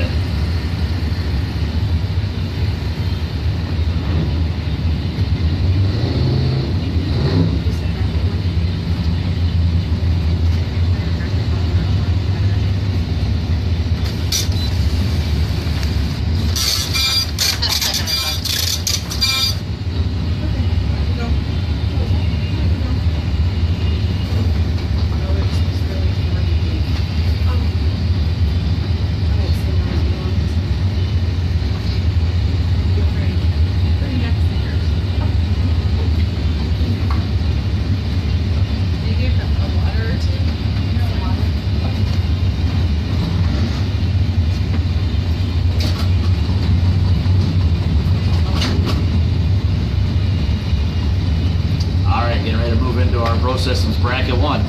Pro Systems Bracket 1.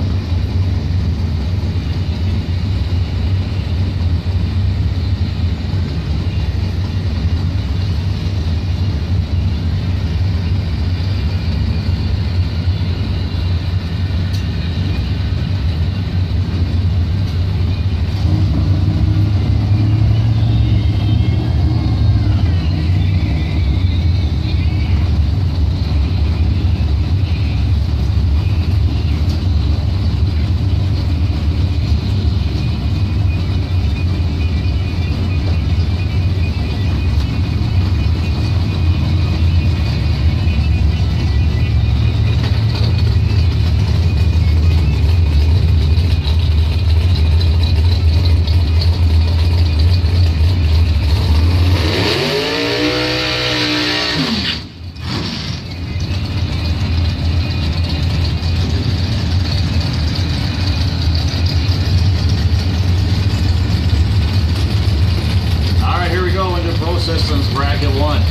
Systems Bracket 1.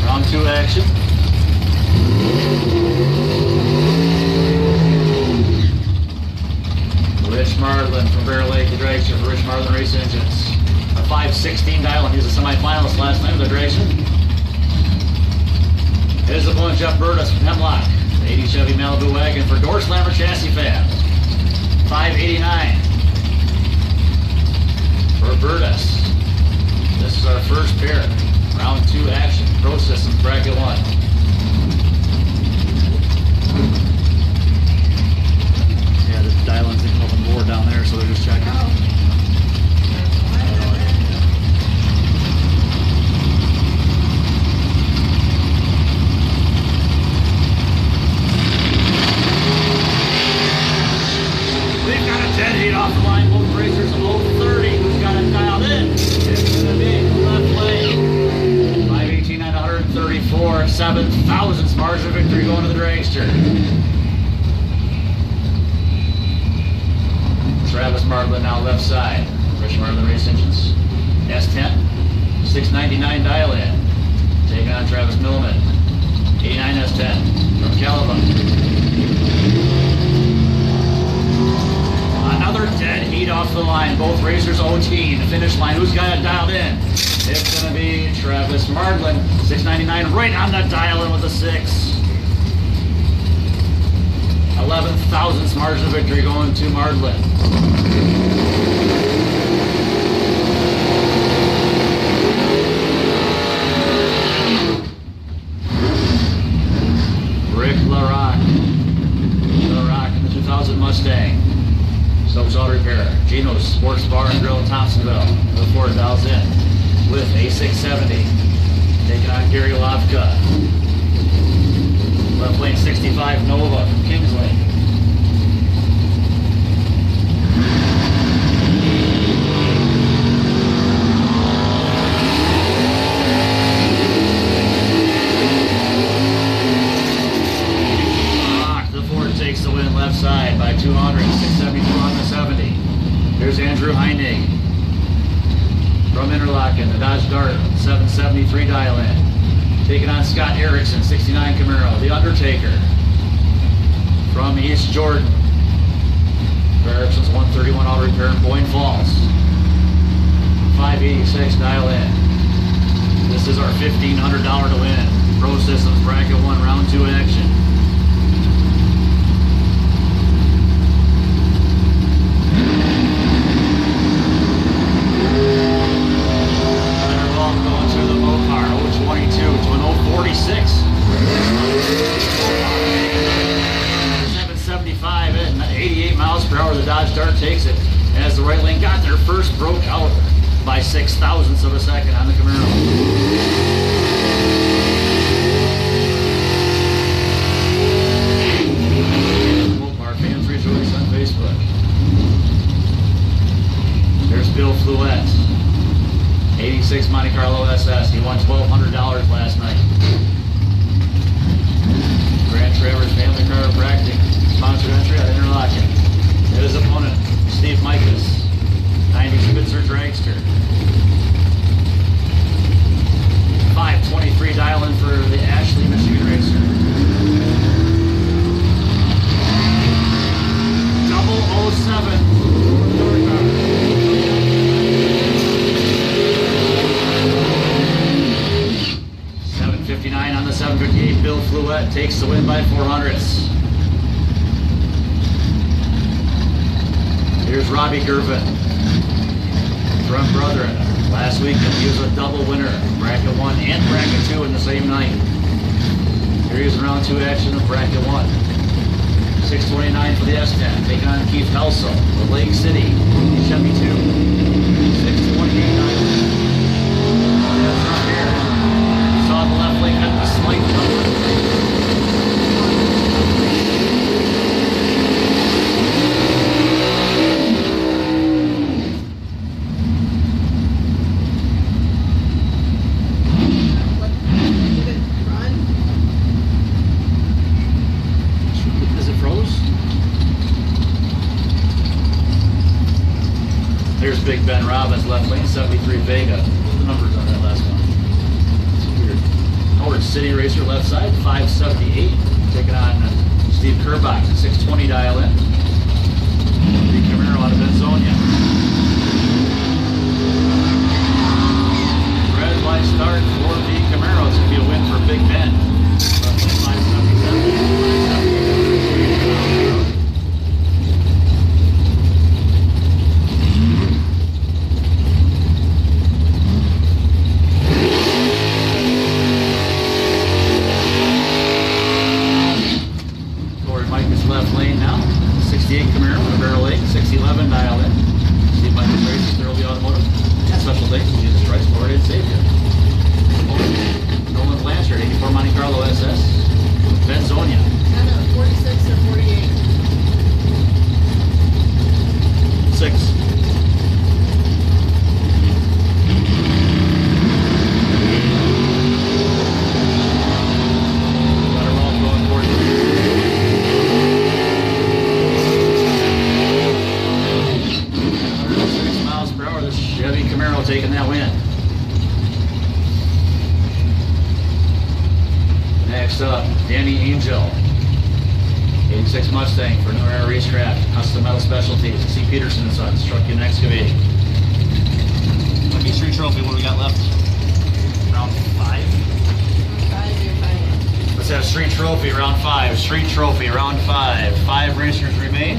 Round 2 action. Rich Marlin from Bear Lake, the drag strip for Rich Marlin Race Engines. A 516 dial, and he's a semi-finalist last night with the drag strip. Here's the point, Jeff Burtis from Hemlock. The 80 Chevy Malibu wagon for Doorslammer Chassis Fab. 589 for Burtis. This is our first pair. Round 2 action. Pro Systems Bracket 1. Yeah, the dial-ins didn't come up on board down there, so they're just checking. 7 thousandths margin of victory going to the dragster. Travis Marlin now left side. Rich Marlin race engines. S10, 699 dial in. Taking on Travis Milliman. 89 S10 from Caliban. Another dead heat off the line. Both racers OT. The finish line. Who's got it dialed in? It's going to be Travis Marlin. 699 right on the dial in with a 6. 11 thousandths margin of victory going to Marlin. Rick LaRock in the 2000 Mustang. Stokes Auto Repair. Gino's Sports Bar and Grill in Thompsonville. The Ford dials in with a 670. Taking on Gary Lavka. Left lane 65 Nova from Kingsley. Takes the win left side by 200, 672 on the 70. Here's Andrew Heinig from Interlaken, the Dodge Dart, 773 dial in. Taking on Scott Erickson, 69 Camaro, the Undertaker from East Jordan. Erickson's 131 Auto Repair in Boyne Falls, 586 dial in. This is our $1,500 to win. Pro Systems Bracket 1 Round 2 action. Going to the Bonfire, 022 to an 046. 775 at 88 miles per hour. The Dodge Dart takes it as the right lane got there first, broke out by 6 thousandths of a second on the Camaro. Our fans rejoice on Facebook. There's Bill Fluette. 86 Monte Carlo SS. He won $1,200 last night. Grand Traverse Family Chiropractic. Sponsored entry at Interlaken. His opponent, Steve Mikas. 90 Spitzer Dragster. 523 dial in for the Ashley, Michigan racer. 007. 759 on the 758. Bill Fluette takes the win by 400ths. Here's Robbie Gervin from Brethren. Last weekend he was a double winner, bracket 1 and bracket 2 in the same night. Here he is in round 2 action of bracket 1. 629 for the S10, taking on Keith Helsel, the Lake City Chevy 2. 628 that's right here. Saw the left lane at the slight bumper. Is it froze? There's Big Ben Robbins, left lane 73 Vega. What are the numbers on that last one? Howard City Racer left side, 578. Taking on Steve Kerbach, 620 dial in. The Camaro out of Benzonia. Red light start for the Camaro. It's going to be a win for Big Ben. 577. Left lane now, 68 Camaro, Barrel Lake, 611 dial in. Next up, Danny Angel. 86 Mustang for New Era Racecraft, Custom Metal Specialties, C. Peterson and Sons, Trucking and Excavating. Lucky Street Trophy, what do we got left? Round 5? Let's have Street Trophy, round 5. Street Trophy, round 5. 5 racers remain.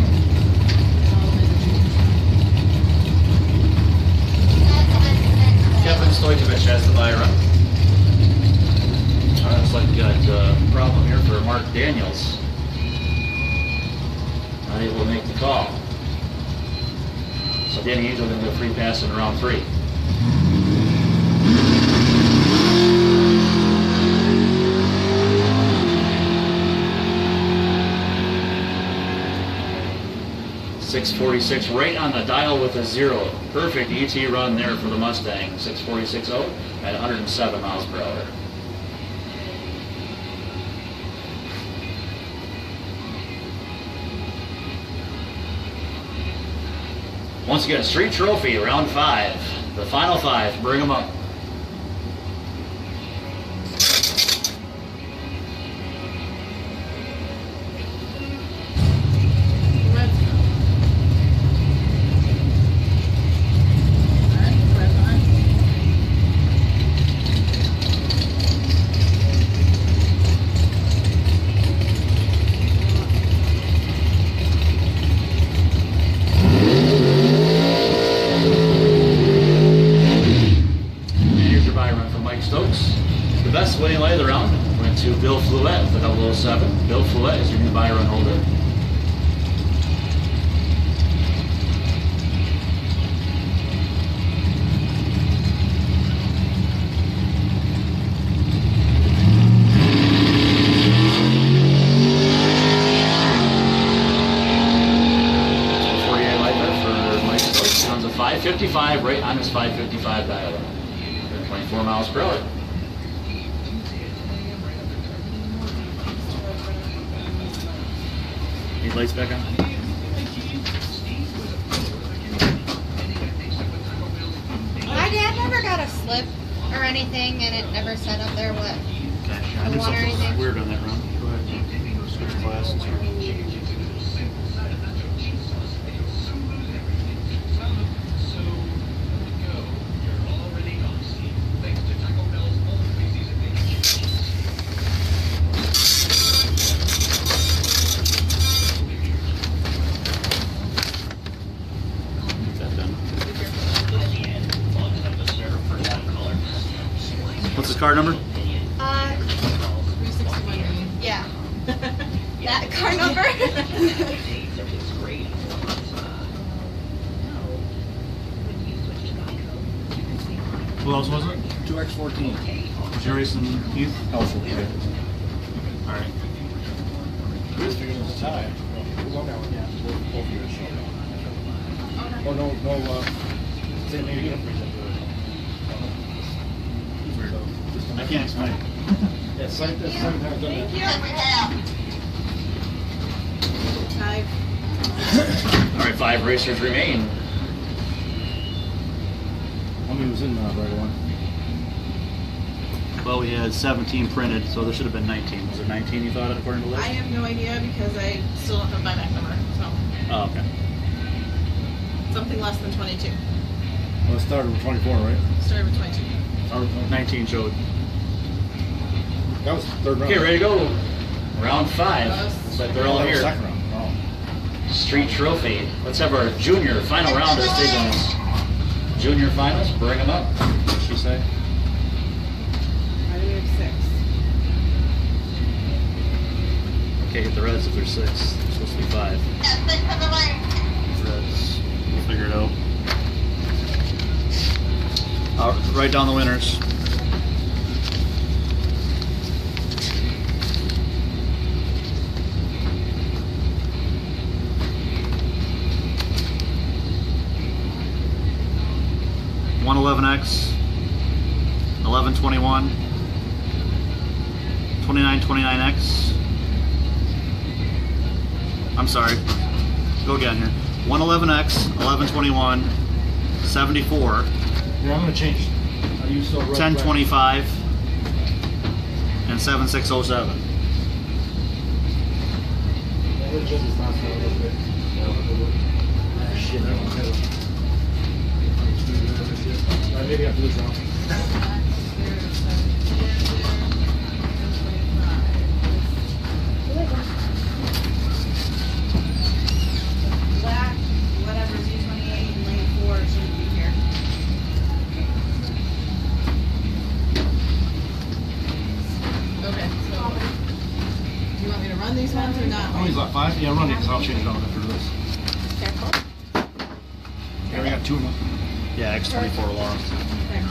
Kevin Stojkovic has the buy run. Looks like we got a problem here for Mark Daniels. Not able to make the call. So Danny Angel going to go free pass in round 3. .646 right on the dial with a 0. Perfect ET run there for the Mustang. 646.0 at 107 miles per hour. Once again, Street Trophy, round 5. The final 5, bring them up. Best winning light of the round went to Bill Fluette with the 007. Bill Fluette is your new buy run holder. .48 light there for Mike Stokes. Runs a 555 right on his 555 dial. 24 miles per hour. Need lights back on? My dad never got a slip or anything, and it never said up there what. Okay, I I knew wonder something anything. weird on that run. Go ahead. Switch classes here. What's his card number? Yeah. That car number? Who else was it? 2X14. Jerry's and Heath? Helpful, yeah. All right. This figure was a tie. Who won that one? Yeah. Both years. Oh, no, same name. I can't explain. Yeah, same time I've done that. All right, 5 racers remain. How many was in right one? Well, we had 17 printed, so there should have been 19. Was it 19 you thought, according to I list? have no idea because I still don't have my back number, so Oh, okay. something less than 22. Well, it started with 24, right? Started with 22. 19 showed. That was the third round. Okay, ready to go. Round 5. Looks like they're all That was here. second round. Oh. Street Trophy. Let's have our junior final round of the season's junior finals. Bring them up. What'd she say? I do have 6. Okay, get the reds if there's 6. There's supposed to be 5. Reds. We'll figure it out. Write down the winners. .111X, 1121, 2929X. I'm sorry. Go again here. 111X, 1121, 74, Yeah, I'm going to change. I use so 1025, and 7607. Shit, I don't have it. Maybe after this round. Black, whatever, Z28, lane 4 should be here. Okay, so, do you want me to run these ones or not? Oh, he's got 5? Yeah, run it, because I'll change it out after this. Careful. Yeah, we got 2 of them. Yeah, X24 alarm. Okay.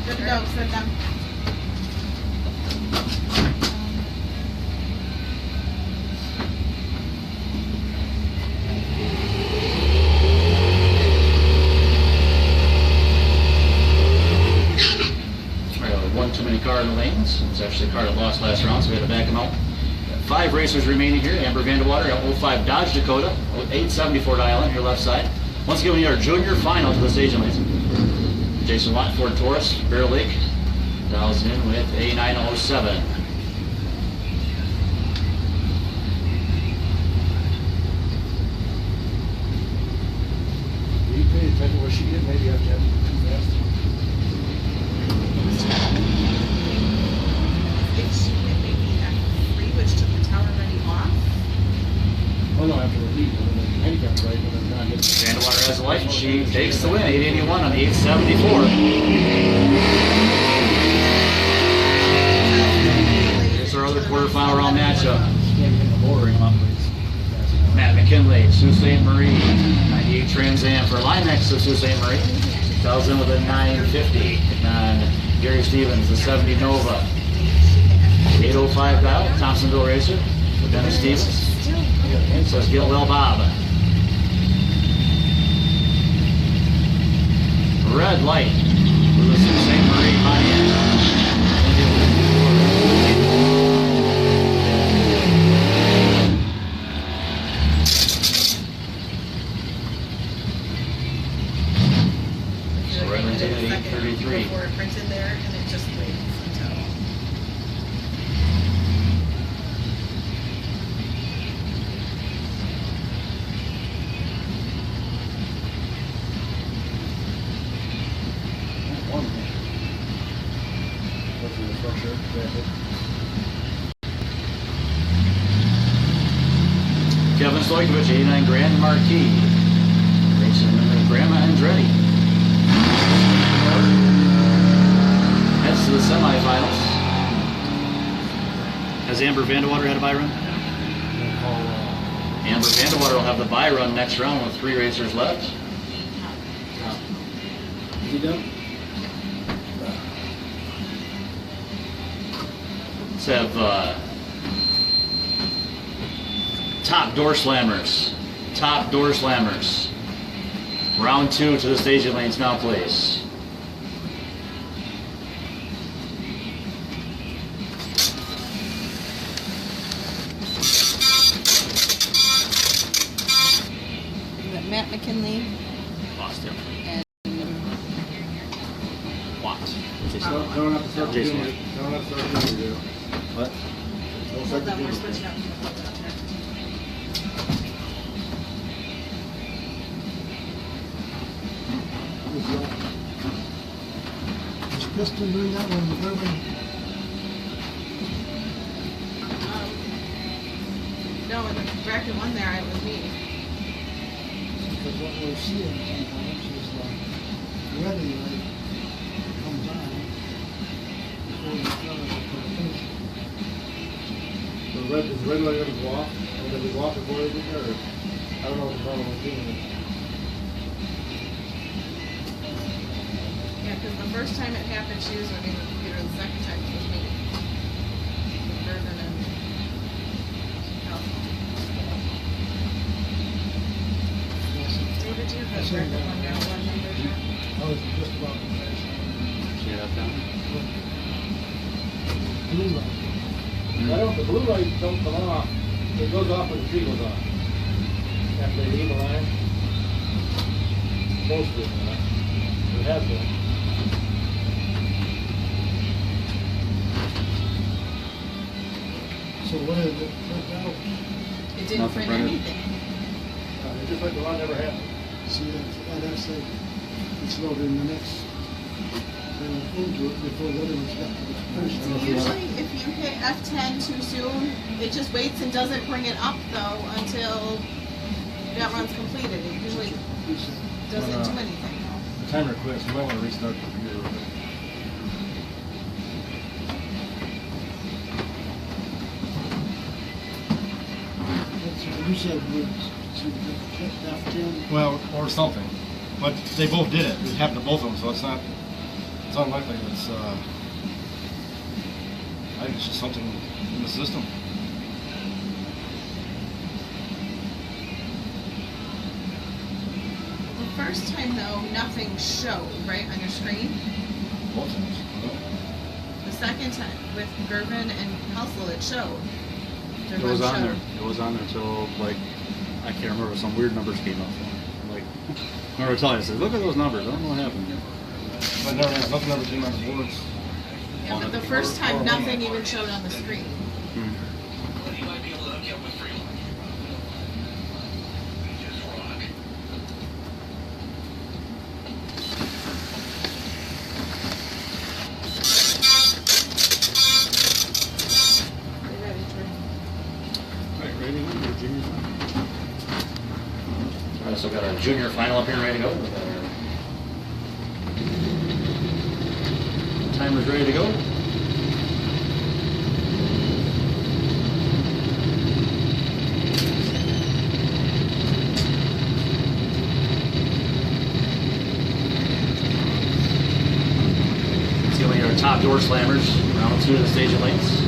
Good to go, set them. One too many car in the lanes. It was actually a car that lost last round, so we had to back him out. Got 5 racers remaining here. Amber Vandewater, 05 Dodge Dakota, 874 dial in your left side. Once again, we are junior final to the staging lanes. Jason Watt, Ford Taurus, Bear Lake, dials in with A907. You pay attention where she did, maybe you have to have it too fast. I think she went maybe at 3, which took the tower ready off. Oh no, after the lead, when the handicap's right, when it's not hitting. Vandewater has a light, and she takes the win, 881 on 874. Here's our other quarterfinal round matchup. Bring them up, please. Matt McKinley, Sault Ste. Marie, 98 Trans Am for Linex of Sault Ste. Marie. Tells in with a 950. And Gary Stevens, the 70 Nova. 805 dial, Thompsonville Racer for Dennis Stevens. Says get well, Bob. Red light for the Sault Ste. Marie high-end. So Redlands in at 833. Before it printed there, and it just waits until. Kevin Stojkovic, 89 Grand Marquis. Racing in Grandma Andretti. Heads to the semifinals. Has Amber Vandewater had a bye run? Amber Vandewater will have the bye run next round with 3 racers left. Is he done? Let's have top door slammers. Top door slammers. Round 2 to the staging lanes now, please. We got Matt McKinley Lost him. and Watt. Don't have to start the Jason. junior. Don't have to start the junior. What? Don't Hold start the on, we're junior. switching up. Is Kristen doing that one, the third one? No, in the bracket 1 there, it was me. Because what we're seeing sometimes is ready, like, comes on before the colors are put in. The red light gonna go off, and then we go off before they get there. I don't know what the problem with doing it. Yeah, because the first time it happened, she was running the computer. The second time it was me. Durban and California. David, do you have the bracket 1 now? One number there? I was just about to finish. See that down? Blue light. The blue light don't come off. It goes off when the tree goes off. After they leave the line. Most of it, it has been. So what is it? Print out? It didn't Nothing print printed. anything. It's just like the law never happened. See, that's like, it's loaded in the next, into it before the other one's got to be finished. So usually if you hit F10 too soon, it just waits and doesn't bring it up though until that run's completed. It usually doesn't do anything. The timer quits. You might want to restart the computer real quick. You said F10. Well, or something. But they both did it. It happened to both of them, so it's not. It's unlikely. It's. I think it's just something in the system. The first time though, nothing showed, right, on your screen. Both times. The second time with Gervin and Helsel, it showed. It was on there. It was on there until, like, I can't remember, some weird numbers came up. Like, I remember telling you, I said, look at those numbers. I don't know what happened here. But nothing ever came on the boards. Yeah, but the first time, nothing even showed on the screen. All right, so we've got our junior final up here ready to go. Timer's ready to go. Let's go into our top door slammers, round 2 of the stage of lanes.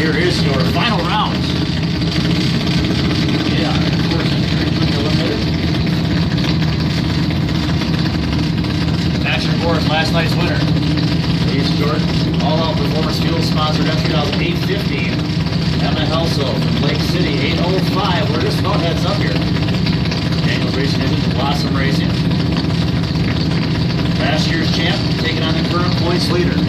Here is your final round. Yeah, of course, eliminated. Patrick Morris, last night's winner. Ladies and Jordan, all-out performance fuel sponsored F3015. Emma Helsel from Lake City, 805. We're just about heads up here. Daniels Racing Engine, Blossom Racing. Last year's champ taking on the current points leader.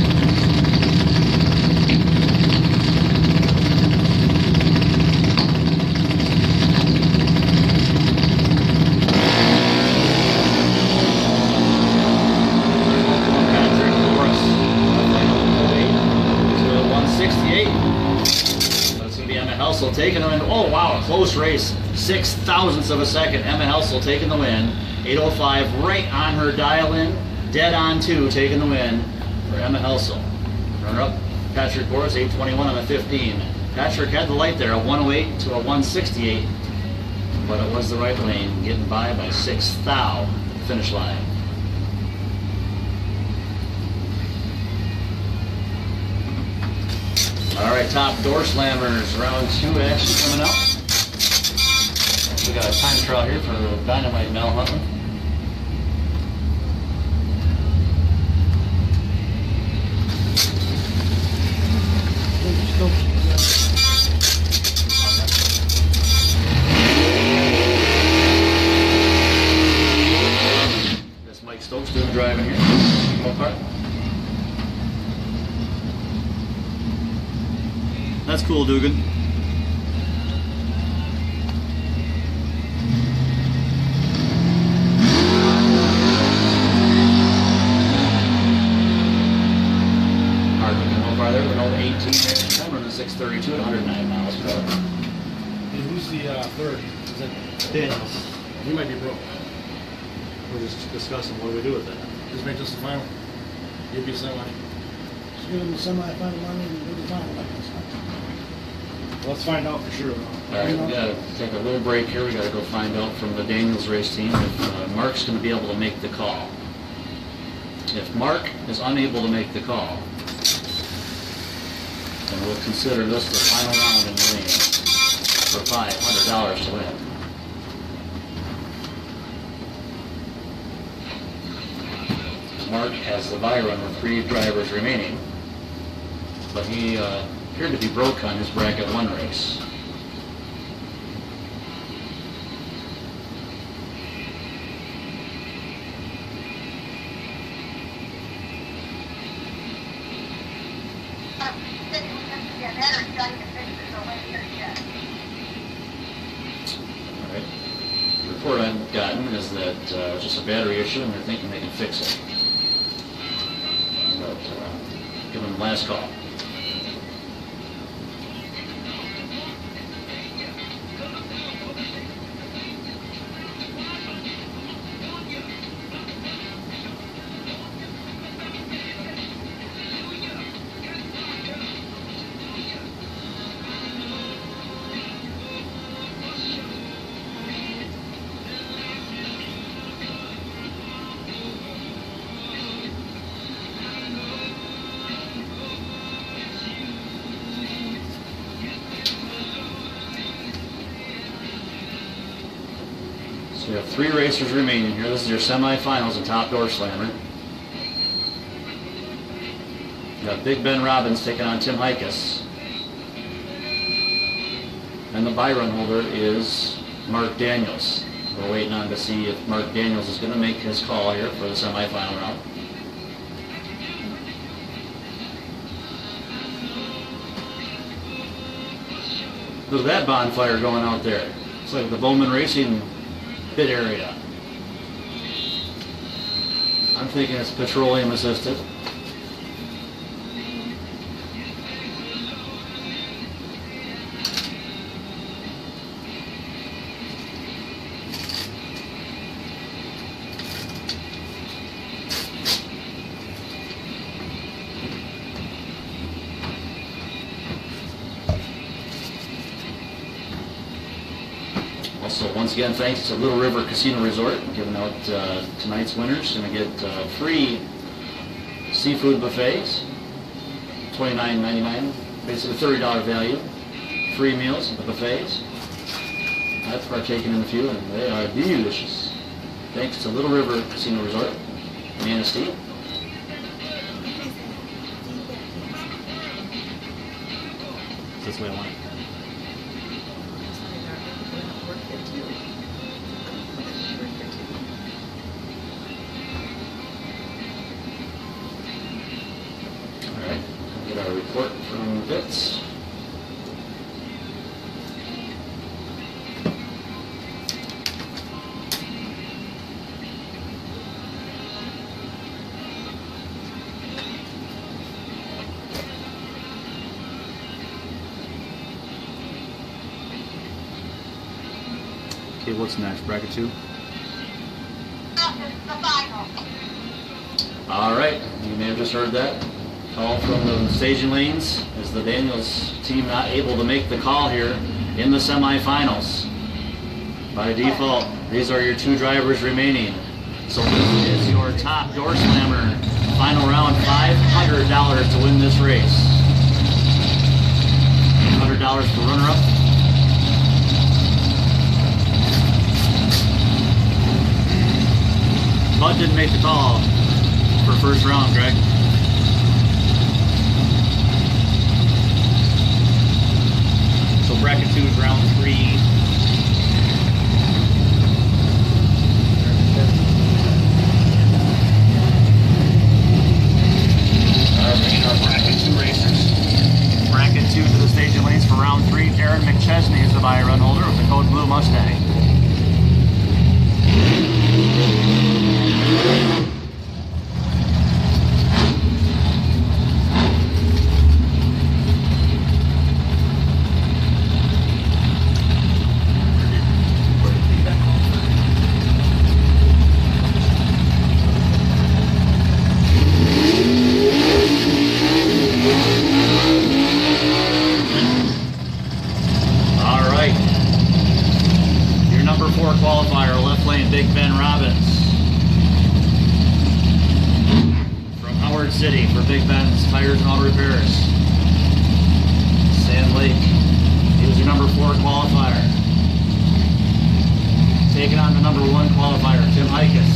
Helsel taking the win. Oh wow, a close race. 6 thousandths of a second. Emma Helsel taking the win. 805 right on her dial in. Dead on 2 taking the win for Emma Helsel. Runner up Patrick Boris, 821 on the 15. Patrick had the light there, a 108 to a 168. But it was the right lane, getting by 6 thou finish line. All right, top door slammers, round 2 action coming up. We got a time trial here for Dynamite Mel Huntley. That's Mike Stokes doing the driving here. Bonfire. That's cool, Dugan. Hard looking home car there with an old 18 inch time running 632 at 109 miles per hour. Hey, who's the third? Is it Daniels. He might be broke. We're just discussing what do we do with that. Just make this the final. Give you a semi. Just give them the semi-final money and do the final, like this. Let's find out for sure though. All right, we gotta take a little break here. We gotta go find out from the Daniels race team if Mark's gonna be able to make the call. If Mark is unable to make the call, then we'll consider this the final round in the ring for $500 to win. Mark has the bye run with 3 drivers remaining, but he appeared to be broke on his bracket 1 race. Alright. The report I've gotten is that it's just a battery issue and they're thinking they can fix it. But give them the last call. So we have 3 racers remaining here. This is your semifinals in Top Doorslammer. You got Big Ben Robbins taking on Tim Hikas. And the bye-run holder is Mark Daniels. We're waiting on to see if Mark Daniels is going to make his call here for the semifinal round. Look at that bonfire going out there. It's like the Bowman Racing pit area. I'm thinking it's petroleum assisted. Also, once again, thanks to Little River Casino Resort, giving out tonight's winners. Going to get free seafood buffets, $29.99, basically $30 value. Free meals at the buffets. That's partaking in a few, and they are delicious. Thanks to Little River Casino Resort, Manistee. That's the way I want it. Alright, get our report from Vitz. Okay, what's next? Bracket 2? All right, you may have just heard that call from the staging lanes. Is the Daniels team not able to make the call here in the semifinals? By default, these are your 2 drivers remaining. So this is your Top Doorslammer final round, $500 to win this race. $100 for runner-up. Bud didn't make the call for first round, Greg. So bracket 2 is round 3. Our bracket 2 racers. Bracket 2 to the staging lanes for round 3. Aaron McChesney is the buy run holder with the code Blue Mustang. 4 qualifier, left lane, Big Ben Robbins. From Howard City for Big Ben's Tires and Auto Repairs. Sand Lake, he was your number 4 qualifier. Taking on the number 1 qualifier, Tim Hikus.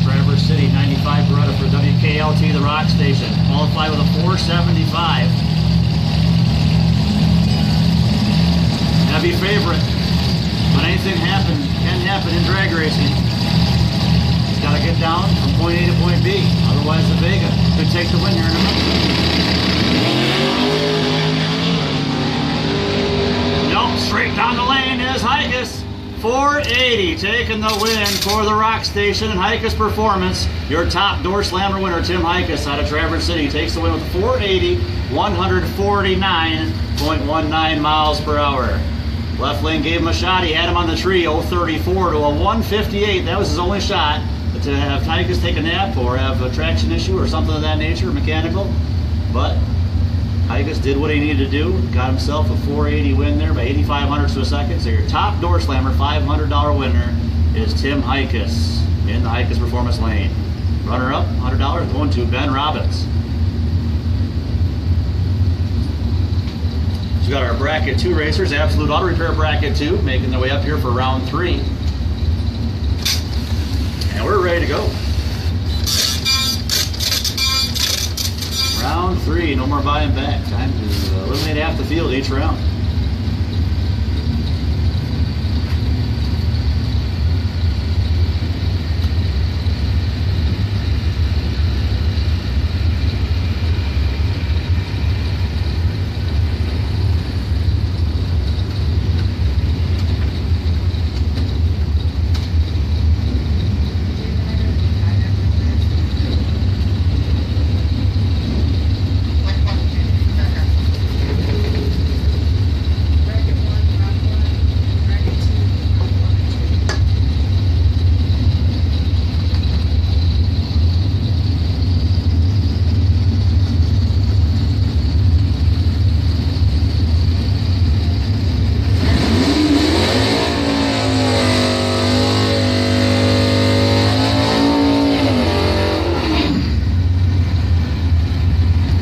Traverse City, 95 Beretta for WKLT, the Rock Station. Qualified with a 475. Heavy favorite. But anything can happen in drag racing. He's got to get down from point A to point B. Otherwise, the Vega could take the win here in a minute. Nope, straight down the lane is Hikus. 480 taking the win for the Rock Station and Hikus Performance. Your top Doorslammer winner, Tim Hikus, out of Traverse City, takes the win with a 480, 149.19 miles per hour. Left lane gave him a shot. He had him on the tree, 034 to a 158. That was his only shot. But to have Hikus take a nap or have a traction issue or something of that nature, mechanical. But Hikus did what he needed to do, got himself a 480 win there by 85 hundredths of a second. So your top Doorslammer, $500 winner is Tim Hikus in the Hikus Performance lane. Runner up, $100 going to Ben Robbins. So we've got our bracket 2 racers, Absolute Auto Repair bracket 2, making their way up here for round 3. And we're ready to go. Round 3, no more buying back. Time to eliminate half the field each round.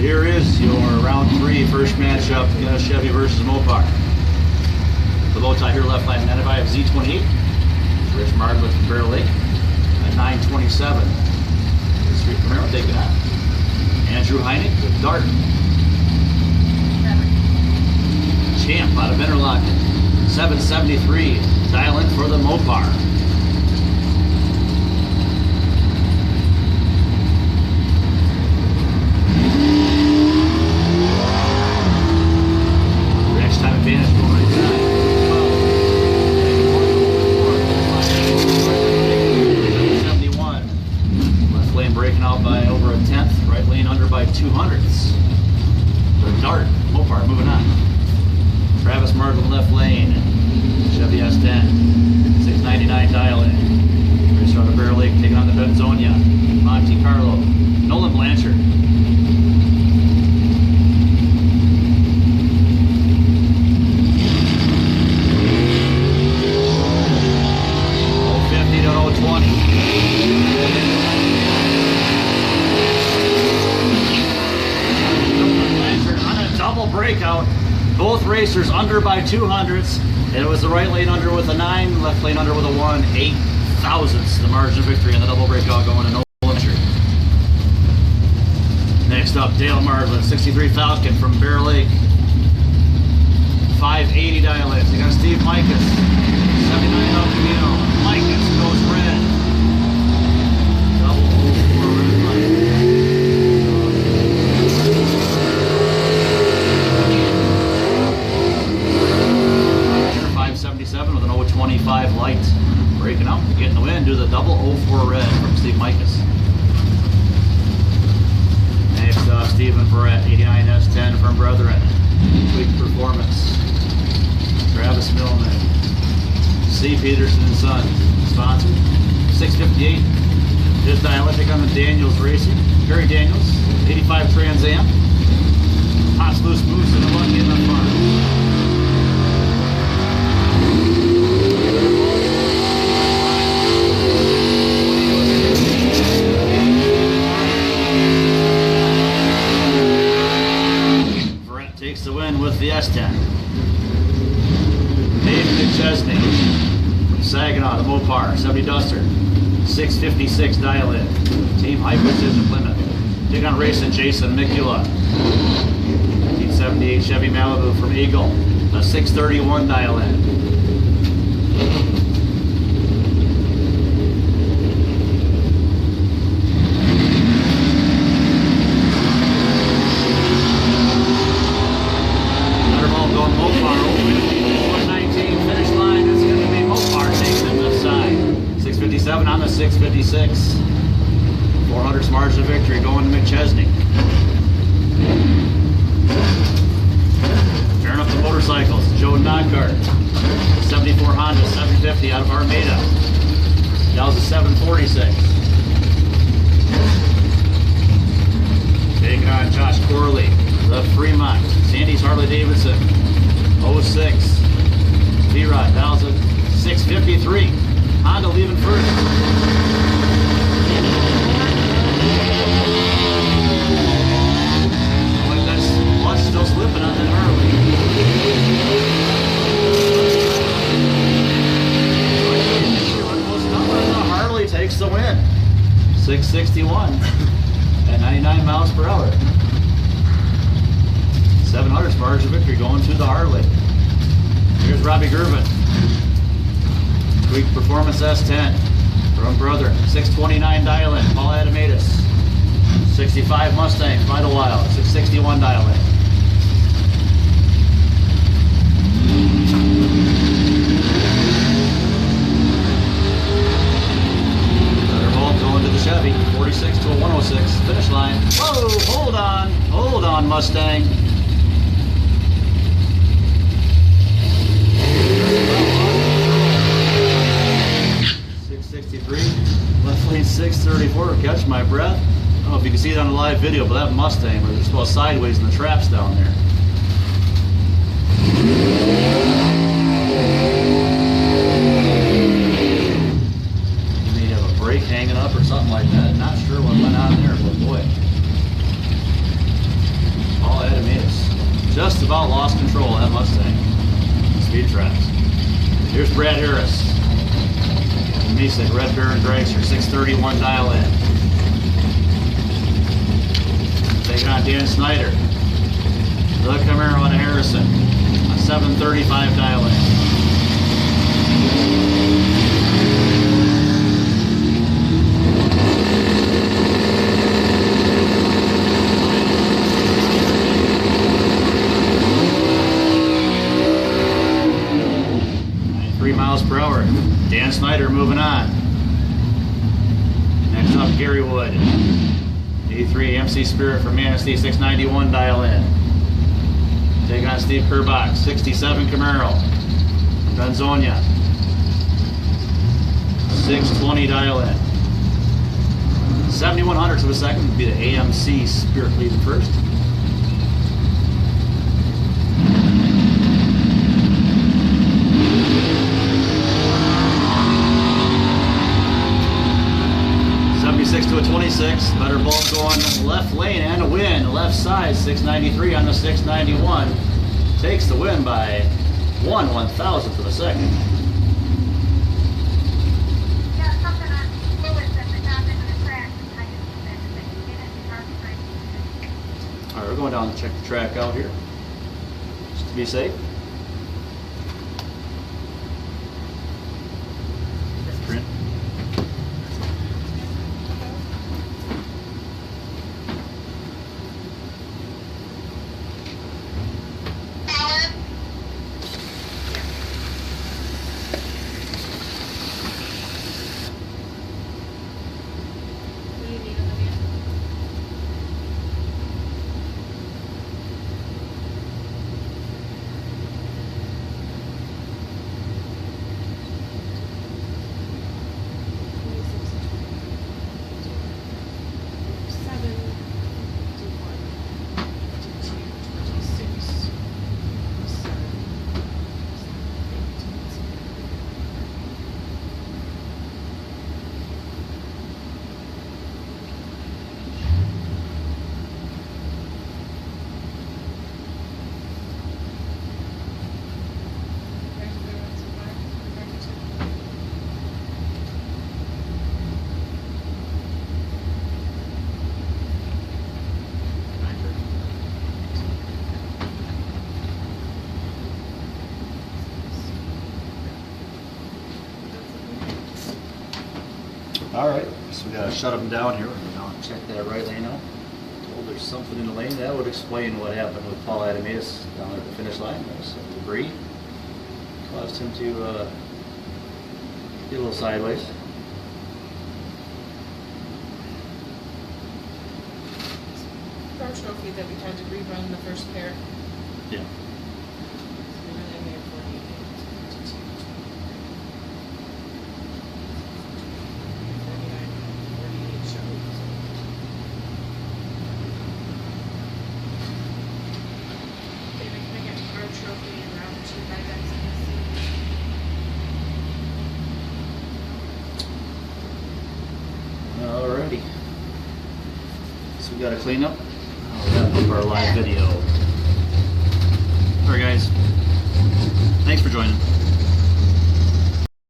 Here is your round 3 first matchup, Chevy versus Mopar. The bow tie here, left line, 95 Z28. Rich Martin with Bear Lake at 927. The Street Camaro taking on Andrew Heineck with Dart. Champ out of Interlochen, 773. Dial in for the Mopar. Time advantage going right side. 71. Left lane breaking out by over a 10th. Right lane under by 200ths. The Dart, Mopar moving on. Travis Martin left lane. Chevy S10. 699 dial in. Race out of Bear Lake taking on the Benzonia. Monte Carlo. Nolan Blanchard. Breakout, both racers under by 200ths, and it was the right lane under with a 9, left lane under with a 1, 8 thousandths the margin of victory in the double breakout going to Nolan Blanchard. Next up, Dale Marvin, 63 Falcon from Bear Lake, 580 dial in. They got Steve Mikas, 79 El Camino. Mikas goes red. Double 04 red light. 77 with an 025 light. Breaking out, getting the win, do the double 04 red from Steve Mikas. Next up, Stephen Barrett, 89 S10 from Brethren. Tweak Performance. Travis Millman. C. Peterson and Son. Sponsored. 658. Just dialectic on the Daniels Racing. Gary Daniels, 85 Trans Am. Hots Loose Moose and a lucky in the front. Saginaw, the Mopar, 70 Duster, 656 dial in. Team High Precision Plymouth. Take on racing Jason Mikula. 1978 Chevy Malibu from Eagle, a 631 dial in. Thunderbolt going Mopar, 119 finish line. It's going to be Mopar taking it left side. 657 on the 656. 400's margin of victory going to McChesney. Tearing up the motorcycles, Joe Knockhart. 74 Honda, 750 out of Armada. Yells a 746. Taking on Josh Corley, the Fremont. Sandy's Harley Davidson, 06. T-Rod, 653. Honda leaving first. Still slipping on that Harley. The Harley takes the win. 661 at 99 miles per hour. 700's margin of victory going to the Harley. Here's Robbie Gervin. Tweak Performance S10 from Brother. 629 dial-in. Paul Adamatus. 65 Mustang, Vital Wild. 661 dial-in. Going to the Chevy, 46 to a 106, finish line. Whoa, hold on, Mustang. Left lane 634, catch my breath. I don't know if you can see it on the live video, but that Mustang was just about sideways in the traps down there. Brake hanging up or something like that. Not sure what went on there, but boy. All Adamatus. Just about lost control of that Mustang. Speed traps. Here's Brad Harris. Mesa, Red Baron Dragster, 631 dial in. Taking on Dan Snyder. The Camaro out of Harrison, a 735 dial in. 3 miles per hour. Dan Snyder moving on. Next up, Gary Wood. E3 MC Spirit from Manistee, 691 dial in. Taking on Steve Kerbach, 67 Camaro. Benzonia, 620 dial in. 7100 to a second would be the AMC Spirit leading first. To a 26, better ball going left lane and a win. Left side, 693 on the 691. Takes the win by 1/1000th of a second. Alright, we're going down to check the track out here. Just to be safe. Print. All right, so we gotta shut them down here. We're gonna check that right lane out. Told there's something in the lane that would explain what happened with Paul Adamias down there at the finish line. There's some debris caused him to get a little sideways. Our trophy that we had to rerun the first pair. Yeah. We were in there for 48 shows. David, can I get our trophy in round 2 by Betsy? Alrighty. So we gotta clean up. I'll wrap up our live video. Alright guys, thanks for joining.